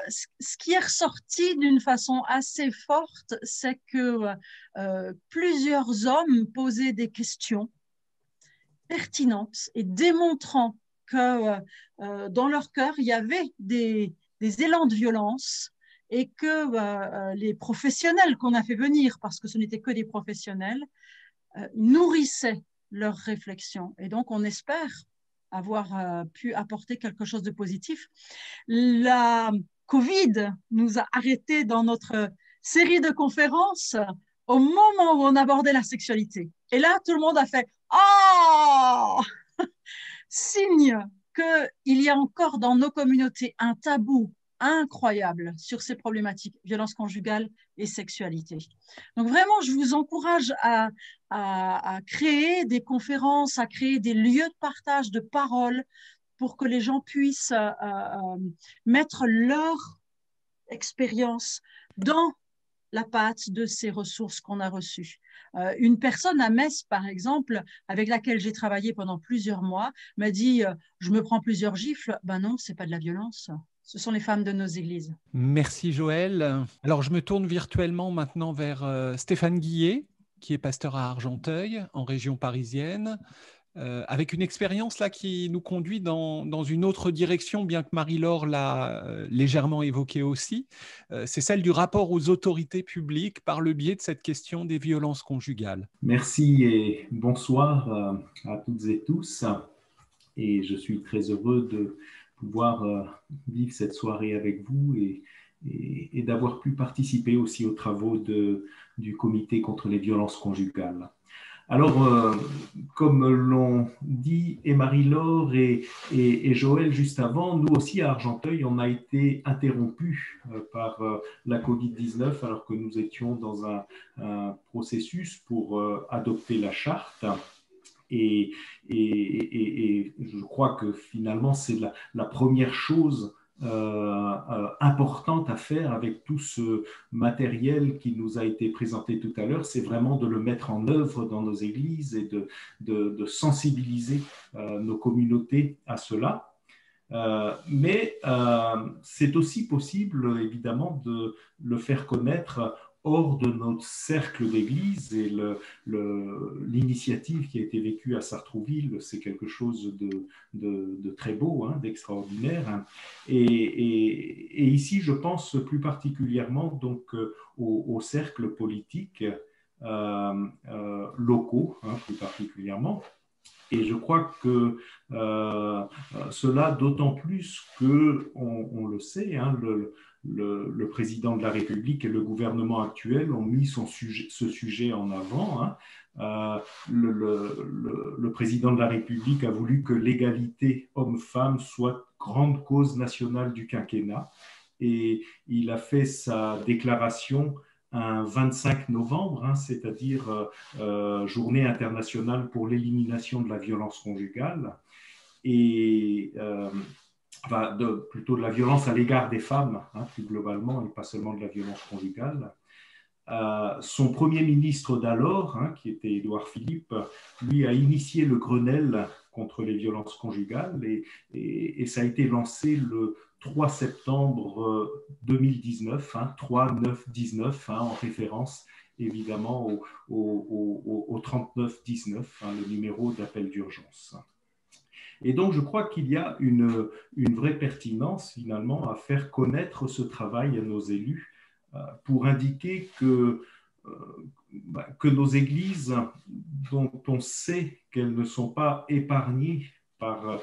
ce qui est ressorti d'une façon assez forte, c'est que plusieurs hommes posaient des questions pertinentes et démontrant que dans leur cœur, il y avait des élans de violence et que les professionnels qu'on a fait venir, parce que ce n'étaient que des professionnels, nourrissaient leurs réflexions. Et donc, on espère avoir pu apporter quelque chose de positif. La Covid nous a arrêtés dans notre série de conférences au moment où on abordait la sexualité. Et là, tout le monde a fait « Oh !» Signe qu'il y a encore dans nos communautés un tabou incroyable sur ces problématiques, violence conjugale et sexualité. Donc vraiment, je vous encourage à créer des conférences, à créer des lieux de partage de parole pour que les gens puissent mettre leur expérience dans la pâte de ces ressources qu'on a reçues. Une personne à Metz, par exemple, avec laquelle j'ai travaillé pendant plusieurs mois, m'a dit je me prends plusieurs gifles. Ben non, c'est pas de la violence. Ce sont les femmes de nos églises. Merci Joël. Alors je me tourne virtuellement maintenant vers Stéphane Guillet, qui est pasteur à Argenteuil, en région parisienne. Avec une expérience là qui nous conduit dans une autre direction, bien que Marie-Laure l'a légèrement évoqué aussi. C'est celle du rapport aux autorités publiques par le biais de cette question des violences conjugales. Merci et bonsoir à toutes et tous. Et je suis très heureux de pouvoir vivre cette soirée avec vous et d'avoir pu participer aussi aux travaux du comité contre les violences conjugales. Alors, comme l'ont dit et Marie-Laure et Joël juste avant, nous aussi à Argenteuil, on a été interrompus par la Covid-19 alors que nous étions dans un processus pour adopter la charte. Et je crois que finalement, c'est la première chose importante à faire avec tout ce matériel qui nous a été présenté tout à l'heure, c'est vraiment de le mettre en œuvre dans nos églises et de sensibiliser nos communautés à cela. Mais c'est aussi possible, évidemment, de le faire connaître hors de notre cercle d'église, et l'initiative qui a été vécue à Sartrouville, c'est quelque chose de très beau, hein, d'extraordinaire. Hein. Et ici, je pense plus particulièrement donc, aux cercles politiques locaux, hein, plus particulièrement. Et je crois que cela d'autant plus qu'on le sait, hein, le président de la République et le gouvernement actuel ont mis ce sujet en avant. Hein. Le président de la République a voulu que l'égalité homme-femme soit grande cause nationale du quinquennat. Et il a fait sa déclaration un 25 novembre, hein, c'est-à-dire Journée internationale pour l'élimination de la violence conjugale, et plutôt de la violence à l'égard des femmes, hein, plus globalement, et pas seulement de la violence conjugale. Son premier ministre d'alors, hein, qui était Édouard Philippe, lui a initié le Grenelle contre les violences conjugales, et ça a été lancé le 3 septembre 2019, hein, 3-9-19, hein, en référence évidemment au 3919, hein, le numéro d'appel d'urgence. Et donc, je crois qu'il y a une vraie pertinence, finalement, à faire connaître ce travail à nos élus pour indiquer que nos églises, dont on sait qu'elles ne sont pas épargnées par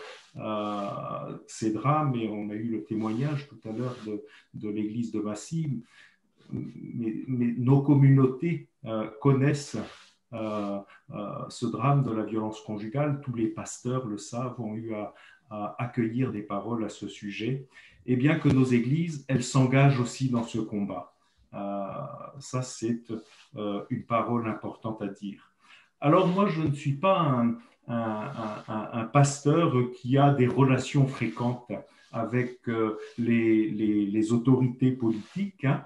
ces drames, et on a eu le témoignage tout à l'heure de l'église de Massy, mais nos communautés connaissent ce drame de la violence conjugale. Tous les pasteurs le savent, ont eu à accueillir des paroles à ce sujet, et bien que nos églises, elles s'engagent aussi dans ce combat. Ça, c'est une parole importante à dire. Alors moi, je ne suis pas un pasteur qui a des relations fréquentes avec les autorités politiques, hein.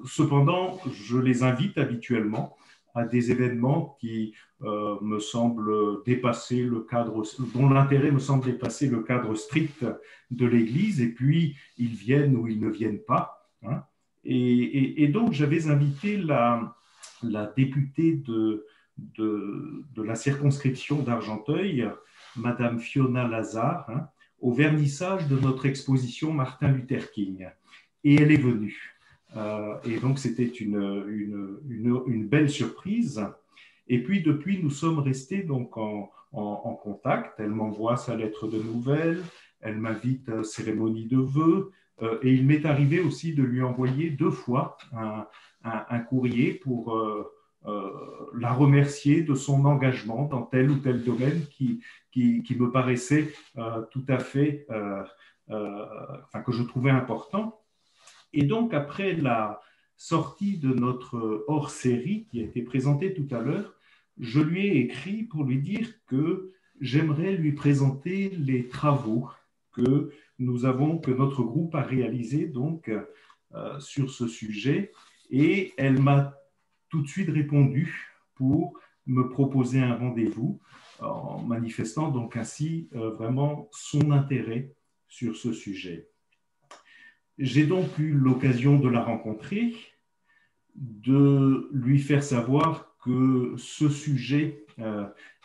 Cependant, je les invite habituellement à des événements qui me semblent dépasser le cadre, dont l'intérêt me semble dépasser le cadre strict de l'Église, et puis ils viennent ou ils ne viennent pas, hein. Et donc, j'avais invité la députée de la circonscription d'Argenteuil, Madame Fiona Lazare, hein, au vernissage de notre exposition Martin Luther King. Et elle est venue. Et donc, c'était une belle surprise. Et puis, depuis, nous sommes restés donc en contact. Elle m'envoie sa lettre de nouvelles, elle m'invite à cérémonie de vœux, et il m'est arrivé aussi de lui envoyer 2 fois un courrier pour la remercier de son engagement dans tel ou tel domaine qui me paraissait tout à fait que je trouvais important. Et donc, après la sortie de notre hors-série qui a été présentée tout à l'heure, je lui ai écrit pour lui dire que j'aimerais lui présenter les travaux que notre groupe a réalisés donc, sur ce sujet. Et elle m'a tout de suite répondu pour me proposer un rendez-vous, en manifestant donc ainsi vraiment son intérêt sur ce sujet. J'ai donc eu l'occasion de la rencontrer, de lui faire savoir que ce sujet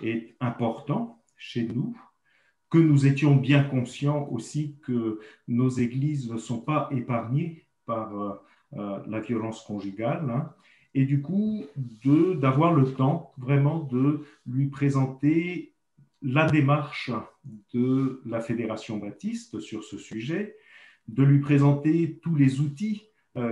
est important chez nous, que nous étions bien conscients aussi que nos églises ne sont pas épargnées par la violence conjugale, hein, et du coup d'avoir le temps vraiment de lui présenter la démarche de la Fédération baptiste sur ce sujet, de lui présenter tous les outils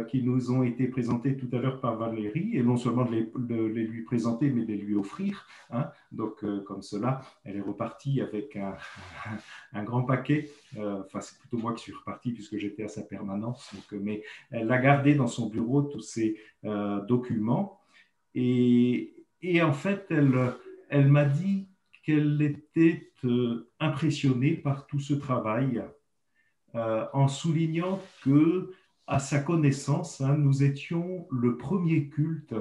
qui nous ont été présentés tout à l'heure par Valérie, et non seulement de les lui présenter, mais de les lui offrir. Hein. Donc, comme cela, elle est repartie avec un grand paquet. Enfin, c'est plutôt moi qui suis reparti puisque j'étais à sa permanence. Donc, mais elle a gardé dans son bureau tous ces documents. Et en fait, elle m'a dit qu'elle était impressionnée par tout ce travail, en soulignant que, à sa connaissance, hein, nous étions le premier culte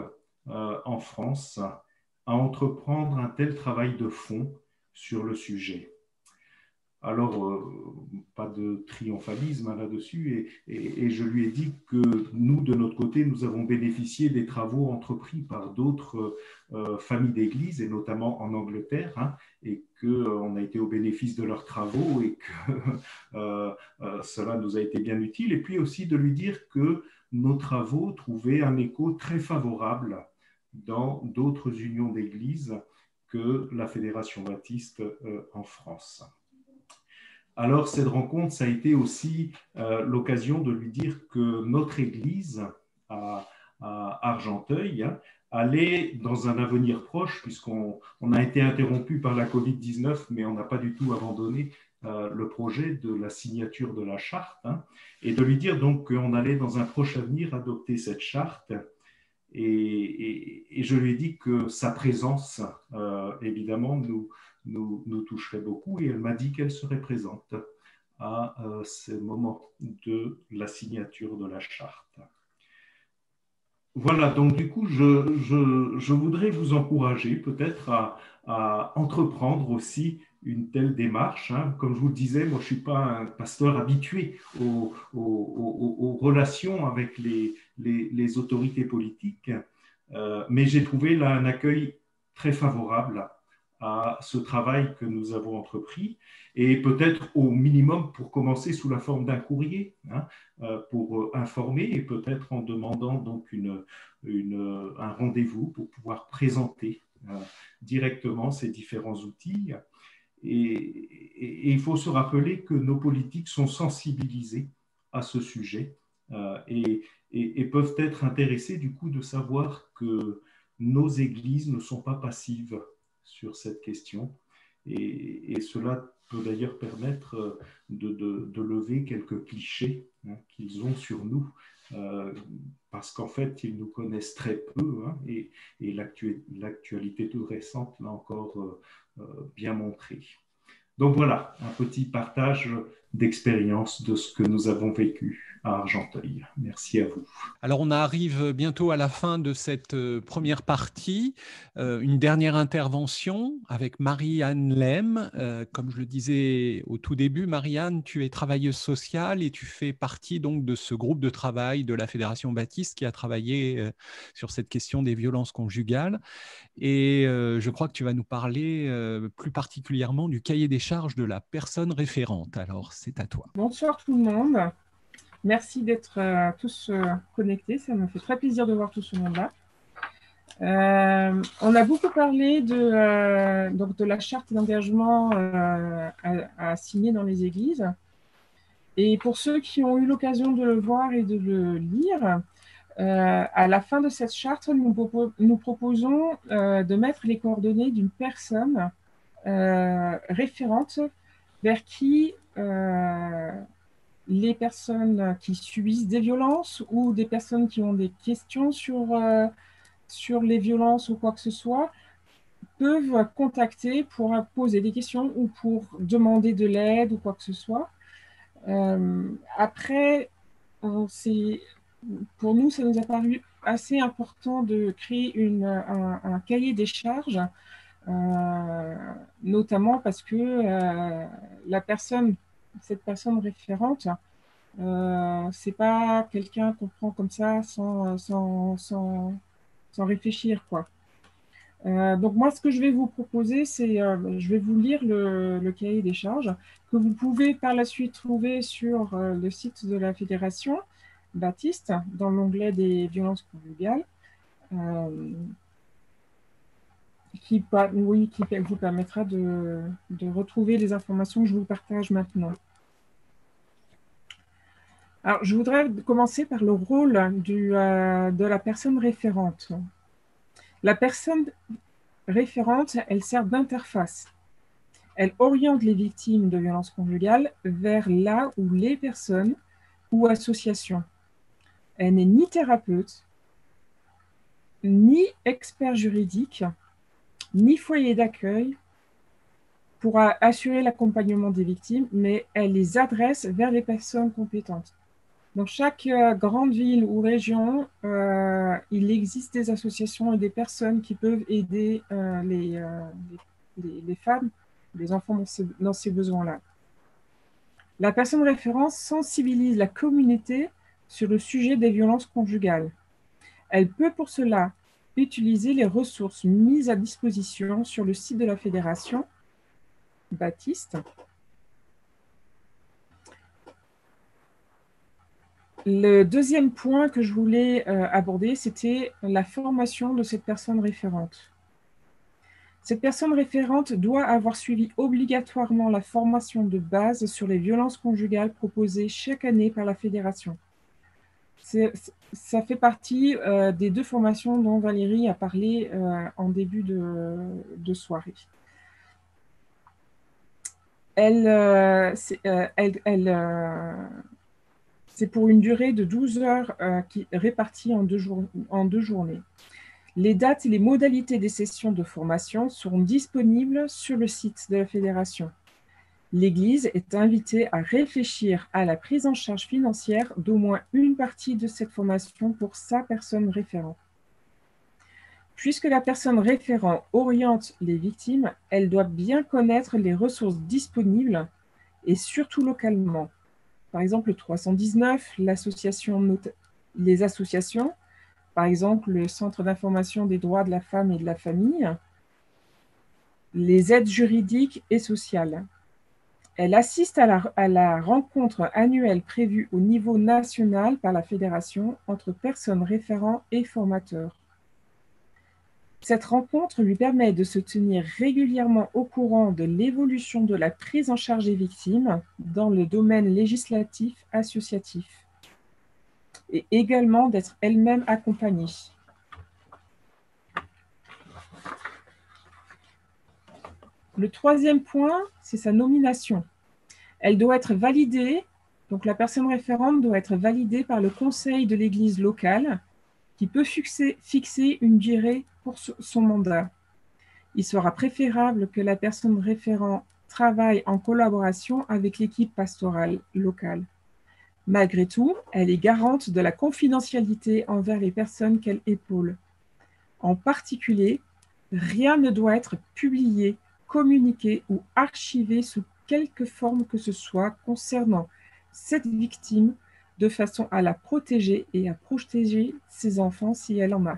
en France à entreprendre un tel travail de fond sur le sujet. Alors, pas de triomphalisme là-dessus, et je lui ai dit que nous, de notre côté, nous avons bénéficié des travaux entrepris par d'autres familles d'églises, et notamment en Angleterre, hein, et qu'on a été au bénéfice de leurs travaux, et que cela nous a été bien utile, et puis aussi de lui dire que nos travaux trouvaient un écho très favorable dans d'autres unions d'églises que la Fédération baptiste en France. Alors, cette rencontre, ça a été aussi l'occasion de lui dire que notre église à Argenteuil allait, dans un avenir proche, puisqu'on a été interrompu par la Covid-19, mais on n'a pas du tout abandonné le projet de la signature de la charte, hein, et de lui dire donc qu'on allait, dans un proche avenir, adopter cette charte. Et je lui ai dit que sa présence, évidemment, nous toucherait beaucoup, et elle m'a dit qu'elle serait présente à ce moment de la signature de la charte. Voilà, donc du coup, je voudrais vous encourager peut-être à entreprendre aussi une telle démarche. Hein. Comme je vous le disais, moi je ne suis pas un pasteur habitué aux relations avec les autorités politiques, mais j'ai trouvé là un accueil très favorable à ce travail que nous avons entrepris, et peut-être au minimum pour commencer sous la forme d'un courrier, hein, pour informer, et peut-être en demandant donc un rendez-vous pour pouvoir présenter directement ces différents outils. Et il faut se rappeler que nos politiques sont sensibilisés à ce sujet et peuvent être intéressés du coup de savoir que nos églises ne sont pas passives sur cette question, et cela peut d'ailleurs permettre de lever quelques clichés, hein, qu'ils ont sur nous, parce qu'en fait ils nous connaissent très peu, hein, et l'actualité toute récente l'a encore bien montré. Donc voilà, un petit partage d'expérience de ce que nous avons vécu à Argenteuil. Merci à vous. Alors on arrive bientôt à la fin de cette première partie. Une dernière intervention avec Marie-Anne Lem. Comme je le disais au tout début, Marie-Anne, tu es travailleuse sociale et tu fais partie donc de ce groupe de travail de la Fédération baptiste qui a travaillé sur cette question des violences conjugales. Et je crois que tu vas nous parler plus particulièrement du cahier des charges de la personne référente. Alors, c'est à toi. Bonsoir tout le monde. Merci d'être tous connectés. Ça me fait très plaisir de voir tout ce monde-là. On a beaucoup parlé de la charte d'engagement à signer dans les églises. Et pour ceux qui ont eu l'occasion de le voir et de le lire, à la fin de cette charte, nous proposons de mettre les coordonnées d'une personne référente vers qui les personnes qui subissent des violences ou des personnes qui ont des questions sur les violences ou quoi que ce soit, peuvent contacter pour poser des questions ou pour demander de l'aide ou quoi que ce soit. Après, pour nous, ça nous a paru assez important de créer un cahier des charges, notamment parce que cette personne référente, c'est pas quelqu'un qu'on prend comme ça sans réfléchir, quoi. Donc moi, ce que je vais vous proposer, c'est, je vais vous lire le cahier des charges que vous pouvez par la suite trouver sur le site de la Fédération Baptiste, dans l'onglet des violences conjugales, qui vous permettra de retrouver les informations que je vous partage maintenant. Alors, je voudrais commencer par le rôle de la personne référente. La personne référente, elle sert d'interface. Elle oriente les victimes de violences conjugales vers là où les personnes ou associations. Elle n'est ni thérapeute, ni expert juridique, ni foyer d'accueil pour assurer l'accompagnement des victimes, mais elle les adresse vers les personnes compétentes. Dans chaque grande ville ou région, il existe des associations et des personnes qui peuvent aider les femmes, les enfants dans ces besoins-là. La personne référente sensibilise la communauté sur le sujet des violences conjugales. Elle peut pour cela utiliser les ressources mises à disposition sur le site de la Fédération Baptiste. Le deuxième point que je voulais aborder, c'était la formation de cette personne référente. Cette personne référente doit avoir suivi obligatoirement la formation de base sur les violences conjugales proposée chaque année par la Fédération. Ça fait partie des 2 formations dont Valérie a parlé en début de soirée. C'est pour une durée de 12 heures réparties en 2 journées. Les dates et les modalités des sessions de formation seront disponibles sur le site de la Fédération. L'Église est invitée à réfléchir à la prise en charge financière d'au moins une partie de cette formation pour sa personne référente. Puisque la personne référente oriente les victimes, elle doit bien connaître les ressources disponibles et surtout localement. Par exemple, le 319, les associations, par exemple le Centre d'information des droits de la femme et de la famille, les aides juridiques et sociales. Elle assiste à la rencontre annuelle prévue au niveau national par la Fédération entre personnes référents et formateurs. Cette rencontre lui permet de se tenir régulièrement au courant de l'évolution de la prise en charge des victimes dans le domaine législatif associatif et également d'être elle-même accompagnée. Le troisième point, c'est sa nomination. Elle doit être validée, donc la personne référente doit être validée par le conseil de l'église locale qui peut fixer une durée pour son mandat. Il sera préférable que la personne référente travaille en collaboration avec l'équipe pastorale locale. Malgré tout, elle est garante de la confidentialité envers les personnes qu'elle épaule. En particulier, rien ne doit être publié, communiqué ou archivé sous quelque forme que ce soit concernant cette victime de façon à la protéger et à protéger ses enfants si elle en a.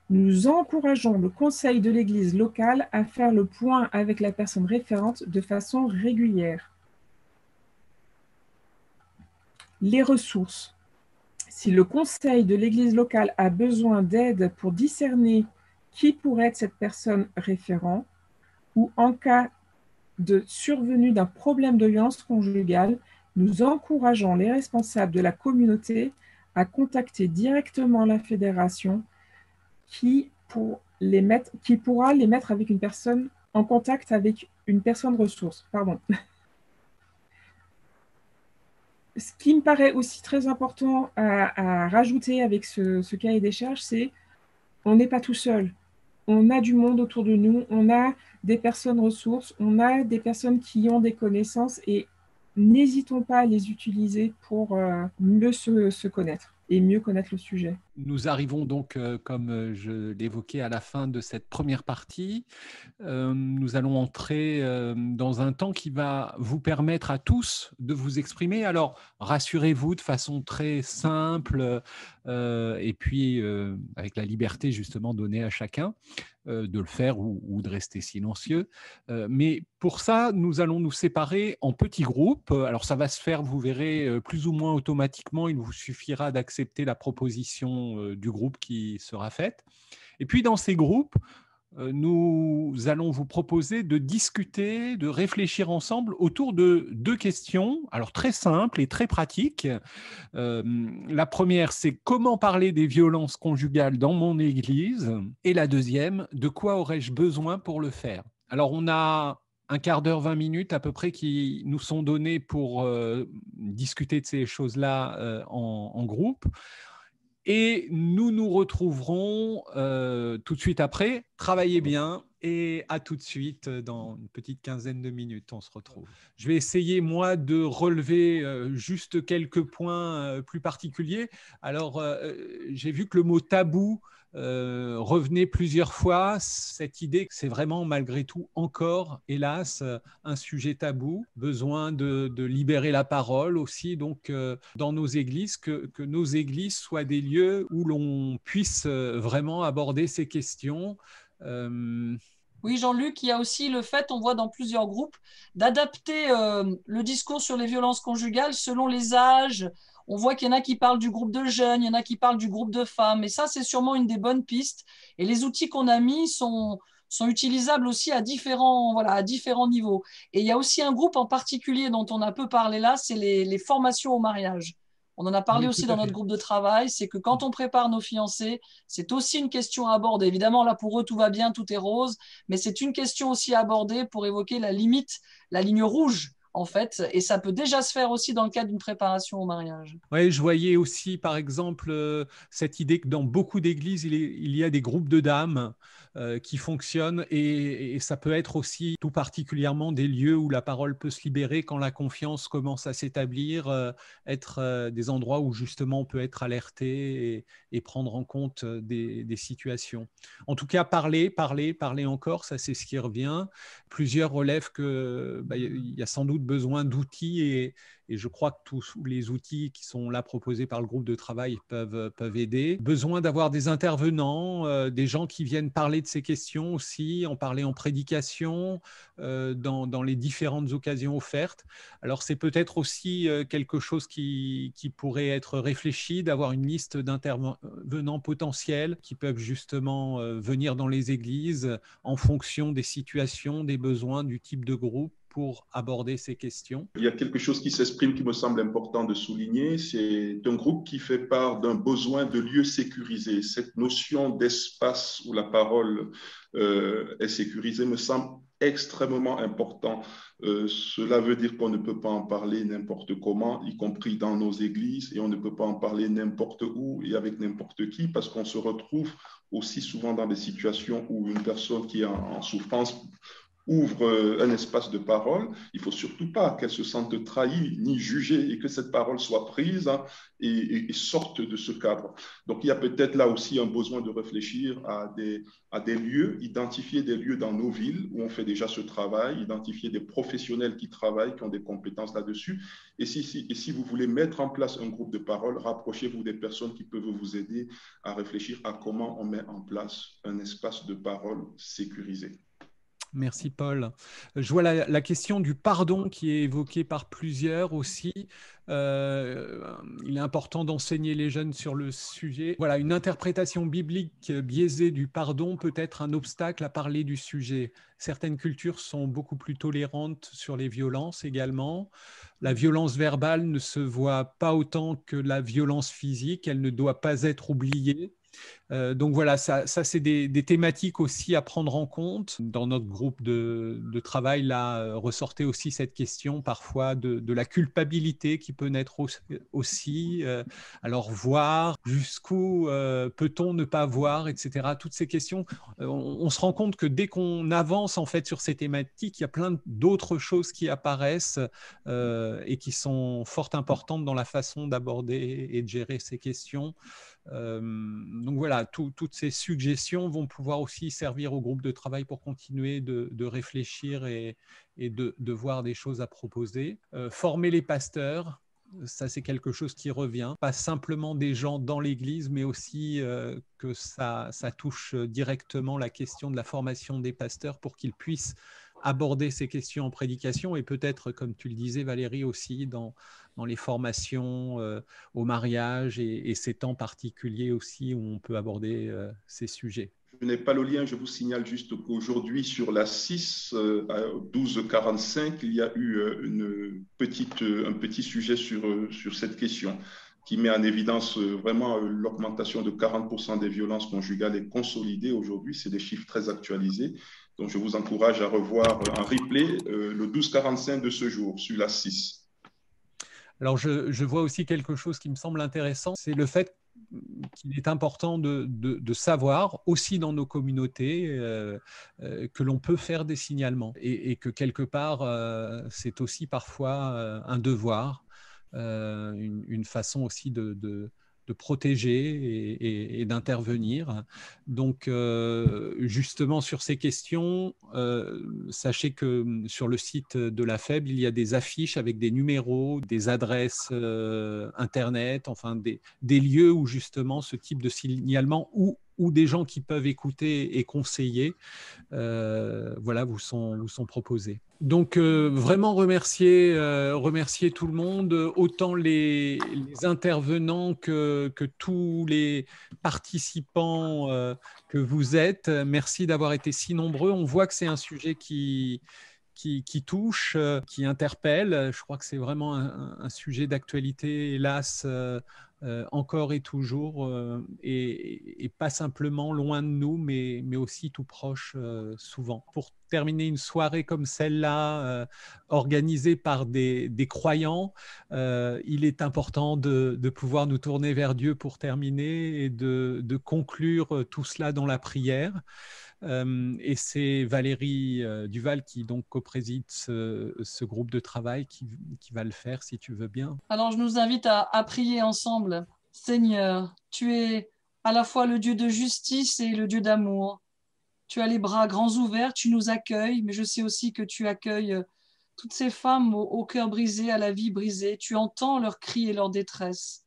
Nous encourageons le conseil de l'église locale à faire le point avec la personne référente de façon régulière. Les ressources. Si le conseil de l'église locale a besoin d'aide pour discerner qui pourrait être cette personne référente, ou en cas de survenue d'un problème de violence conjugale, nous encourageons les responsables de la communauté à contacter directement la fédération qui pourra les mettre avec une personne en contact avec une personne ressource. Ce qui me paraît aussi très important à rajouter avec ce cahier des charges, c'est on n'est pas tout seul. On a du monde autour de nous, on a des personnes ressources, on a des personnes qui ont des connaissances et n'hésitons pas à les utiliser pour mieux se connaître et mieux connaître le sujet. Nous arrivons donc, comme je l'évoquais, à la fin de cette première partie. Nous allons entrer dans un temps qui va vous permettre à tous de vous exprimer. Alors, rassurez-vous de façon très simple et puis avec la liberté justement donnée à chacun de le faire ou de rester silencieux. Mais pour ça, nous allons nous séparer en petits groupes. Alors, ça va se faire, vous verrez, plus ou moins automatiquement. Il vous suffira d'accepter la proposition du groupe qui sera faite. Et puis, dans ces groupes, nous allons vous proposer de discuter, de réfléchir ensemble autour de 2 questions, alors très simples et très pratiques. La première, c'est comment parler des violences conjugales dans mon église? Et la deuxième, de quoi aurais-je besoin pour le faire? Alors, on a un quart d'heure, 20 minutes à peu près qui nous sont donnés pour discuter de ces choses-là en groupe. Et nous nous retrouverons tout de suite après. Travaillez bien et à tout de suite dans une petite quinzaine de minutes. On se retrouve. Je vais essayer, moi, de relever juste quelques points plus particuliers. Alors, j'ai vu que le mot tabou revenait plusieurs fois, cette idée que c'est vraiment malgré tout encore, hélas, un sujet tabou, besoin de libérer la parole aussi, donc dans nos églises, que nos églises soient des lieux où l'on puisse vraiment aborder ces questions. Oui, Jean-Luc, il y a aussi le fait, on voit dans plusieurs groupes, d'adapter le discours sur les violences conjugales selon les âges. On voit qu'il y en a qui parlent du groupe de jeunes, il y en a qui parlent du groupe de femmes. Et ça, c'est sûrement une des bonnes pistes. Et les outils qu'on a mis sont utilisables aussi à différents niveaux. Et il y a aussi un groupe en particulier dont on a peu parlé là, c'est les formations au mariage. On en a parlé Oui, aussi tout dans à fait. notre groupe de travail, c'est que quand on prépare nos fiancés, c'est aussi une question à aborder. Évidemment, là, pour eux, tout va bien, tout est rose, mais c'est une question aussi à aborder pour évoquer la limite, la ligne rouge, en fait, et ça peut déjà se faire aussi dans le cadre d'une préparation au mariage. Oui, je voyais aussi, par exemple, cette idée que dans beaucoup d'églises, il y a des groupes de dames qui fonctionnent et ça peut être aussi tout particulièrement des lieux où la parole peut se libérer quand la confiance commence à s'établir, être des endroits où justement on peut être alerté et prendre en compte des situations. En tout cas, parler encore, ça c'est ce qui revient. Plusieurs relèvent que il y a sans doute besoin d'outils et je crois que tous les outils qui sont là proposés par le groupe de travail peuvent aider. Besoin d'avoir des intervenants, des gens qui viennent parler de ces questions aussi, en parler en prédication, dans les différentes occasions offertes. Alors c'est peut-être aussi quelque chose qui pourrait être réfléchi, d'avoir une liste d'intervenants potentiels qui peuvent justement venir dans les églises en fonction des situations, des besoins, du type de groupe, pour aborder ces questions. Il y a quelque chose qui s'exprime qui me semble important de souligner, c'est un groupe qui fait part d'un besoin de lieu sécurisé. Cette notion d'espace où la parole est sécurisée me semble extrêmement important. Cela veut dire qu'on ne peut pas en parler n'importe comment, y compris dans nos églises, et on ne peut pas en parler n'importe où et avec n'importe qui, parce qu'on se retrouve aussi souvent dans des situations où une personne qui est en souffrance ouvre un espace de parole. Il ne faut surtout pas qu'elle se sente trahie ni jugée et que cette parole soit prise et sorte de ce cadre. Donc, il y a peut-être là aussi un besoin de réfléchir à des lieux, identifier des lieux dans nos villes où on fait déjà ce travail, identifier des professionnels qui travaillent, qui ont des compétences là-dessus. Et si vous voulez mettre en place un groupe de parole, rapprochez-vous des personnes qui peuvent vous aider à réfléchir à comment on met en place un espace de parole sécurisé. Merci Paul. Je vois la question du pardon qui est évoquée par plusieurs aussi. Il est important d'enseigner les jeunes sur le sujet. Voilà, une interprétation biblique biaisée du pardon peut être un obstacle à parler du sujet. Certaines cultures sont beaucoup plus tolérantes sur les violences également. La violence verbale ne se voit pas autant que la violence physique. Elle ne doit pas être oubliée. Donc voilà, ça c'est des thématiques aussi à prendre en compte. Dans notre groupe de travail, là, ressortait aussi cette question parfois de la culpabilité qui peut naître aussi. Alors voir, jusqu'où peut-on ne pas voir, etc. Toutes ces questions, on se rend compte que dès qu'on avance en fait sur ces thématiques, il y a plein d'autres choses qui apparaissent et qui sont fort importantes dans la façon d'aborder et de gérer ces questions. Donc voilà, toutes ces suggestions vont pouvoir aussi servir au groupe de travail pour continuer de réfléchir et de voir des choses à proposer. Former les pasteurs, ça c'est quelque chose qui revient, pas simplement des gens dans l'Église, mais aussi que ça touche directement la question de la formation des pasteurs pour qu'ils puissent aborder ces questions en prédication et peut-être, comme tu le disais Valérie, aussi dans les formations au mariage et ces temps particuliers aussi où on peut aborder ces sujets. Je n'ai pas le lien, je vous signale juste qu'aujourd'hui, sur la 6 à 12h45, il y a eu un petit sujet sur cette question qui met en évidence vraiment l'augmentation de 40% des violences conjugales est consolidée aujourd'hui. C'est des chiffres très actualisés. Donc, je vous encourage à revoir en replay le 12h45 de ce jour sur la 6. Alors, je vois aussi quelque chose qui me semble intéressant, c'est le fait qu'il est important de savoir, aussi dans nos communautés, que l'on peut faire des signalements et que quelque part, c'est aussi parfois un devoir, une façon aussi de protéger et d'intervenir. Donc, justement, sur ces questions, sachez que sur le site de la FEB, il y a des affiches avec des numéros, des adresses Internet, enfin des lieux où justement ce type de signalement ou des gens qui peuvent écouter et conseiller, voilà, vous sont proposés. Donc, vraiment remercier tout le monde, autant les intervenants que tous les participants que vous êtes. Merci d'avoir été si nombreux. On voit que c'est un sujet qui touche, qui interpelle. Je crois que c'est vraiment un sujet d'actualité, hélas, encore et toujours, et pas simplement loin de nous, mais aussi tout proche souvent. Pour terminer une soirée comme celle-là, organisée par des croyants, il est important de pouvoir nous tourner vers Dieu pour terminer et de conclure tout cela dans la prière. Et c'est Valérie Duval qui donc co-préside ce groupe de travail qui va le faire, si tu veux bien. Alors je nous invite à prier ensemble. Seigneur, tu es à la fois le Dieu de justice et le Dieu d'amour. Tu as les bras grands ouverts, tu nous accueilles, mais je sais aussi que tu accueilles toutes ces femmes au cœur brisé, à la vie brisée. Tu entends leurs cris et leurs détresse.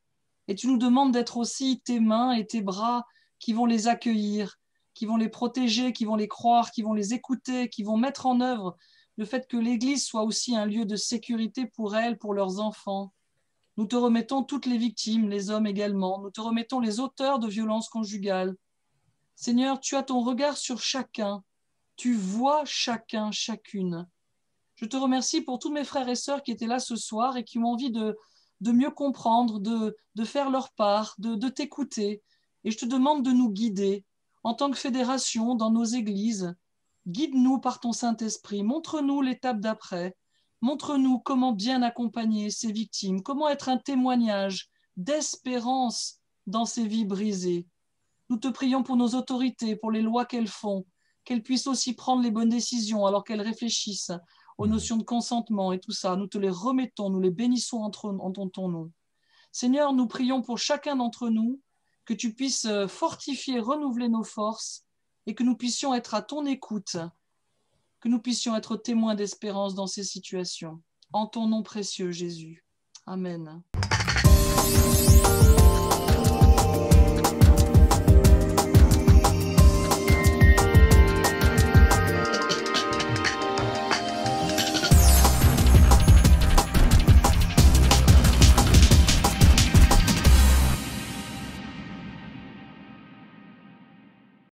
Et tu nous demandes d'être aussi tes mains et tes bras qui vont les accueillir, qui vont les protéger, qui vont les croire, qui vont les écouter, qui vont mettre en œuvre le fait que l'Église soit aussi un lieu de sécurité pour elles, pour leurs enfants. Nous te remettons toutes les victimes, les hommes également. Nous te remettons les auteurs de violences conjugales. Seigneur, tu as ton regard sur chacun. Tu vois chacun, chacune. Je te remercie pour tous mes frères et sœurs qui étaient là ce soir et qui ont envie de mieux comprendre, de faire leur part, de t'écouter. Et je te demande de nous guider en tant que fédération dans nos églises. Guide-nous par ton Saint-Esprit. Montre-nous l'étape d'après. Montre-nous comment bien accompagner ces victimes, comment être un témoignage d'espérance dans ces vies brisées. Nous te prions pour nos autorités, pour les lois qu'elles font, qu'elles puissent aussi prendre les bonnes décisions alors qu'elles réfléchissent aux notions de consentement et tout ça. Nous te les remettons, nous les bénissons en ton nom. Seigneur, nous prions pour chacun d'entre nous, que tu puisses fortifier, renouveler nos forces et que nous puissions être à ton écoute, que nous puissions être témoins d'espérance dans ces situations. En ton nom précieux, Jésus. Amen.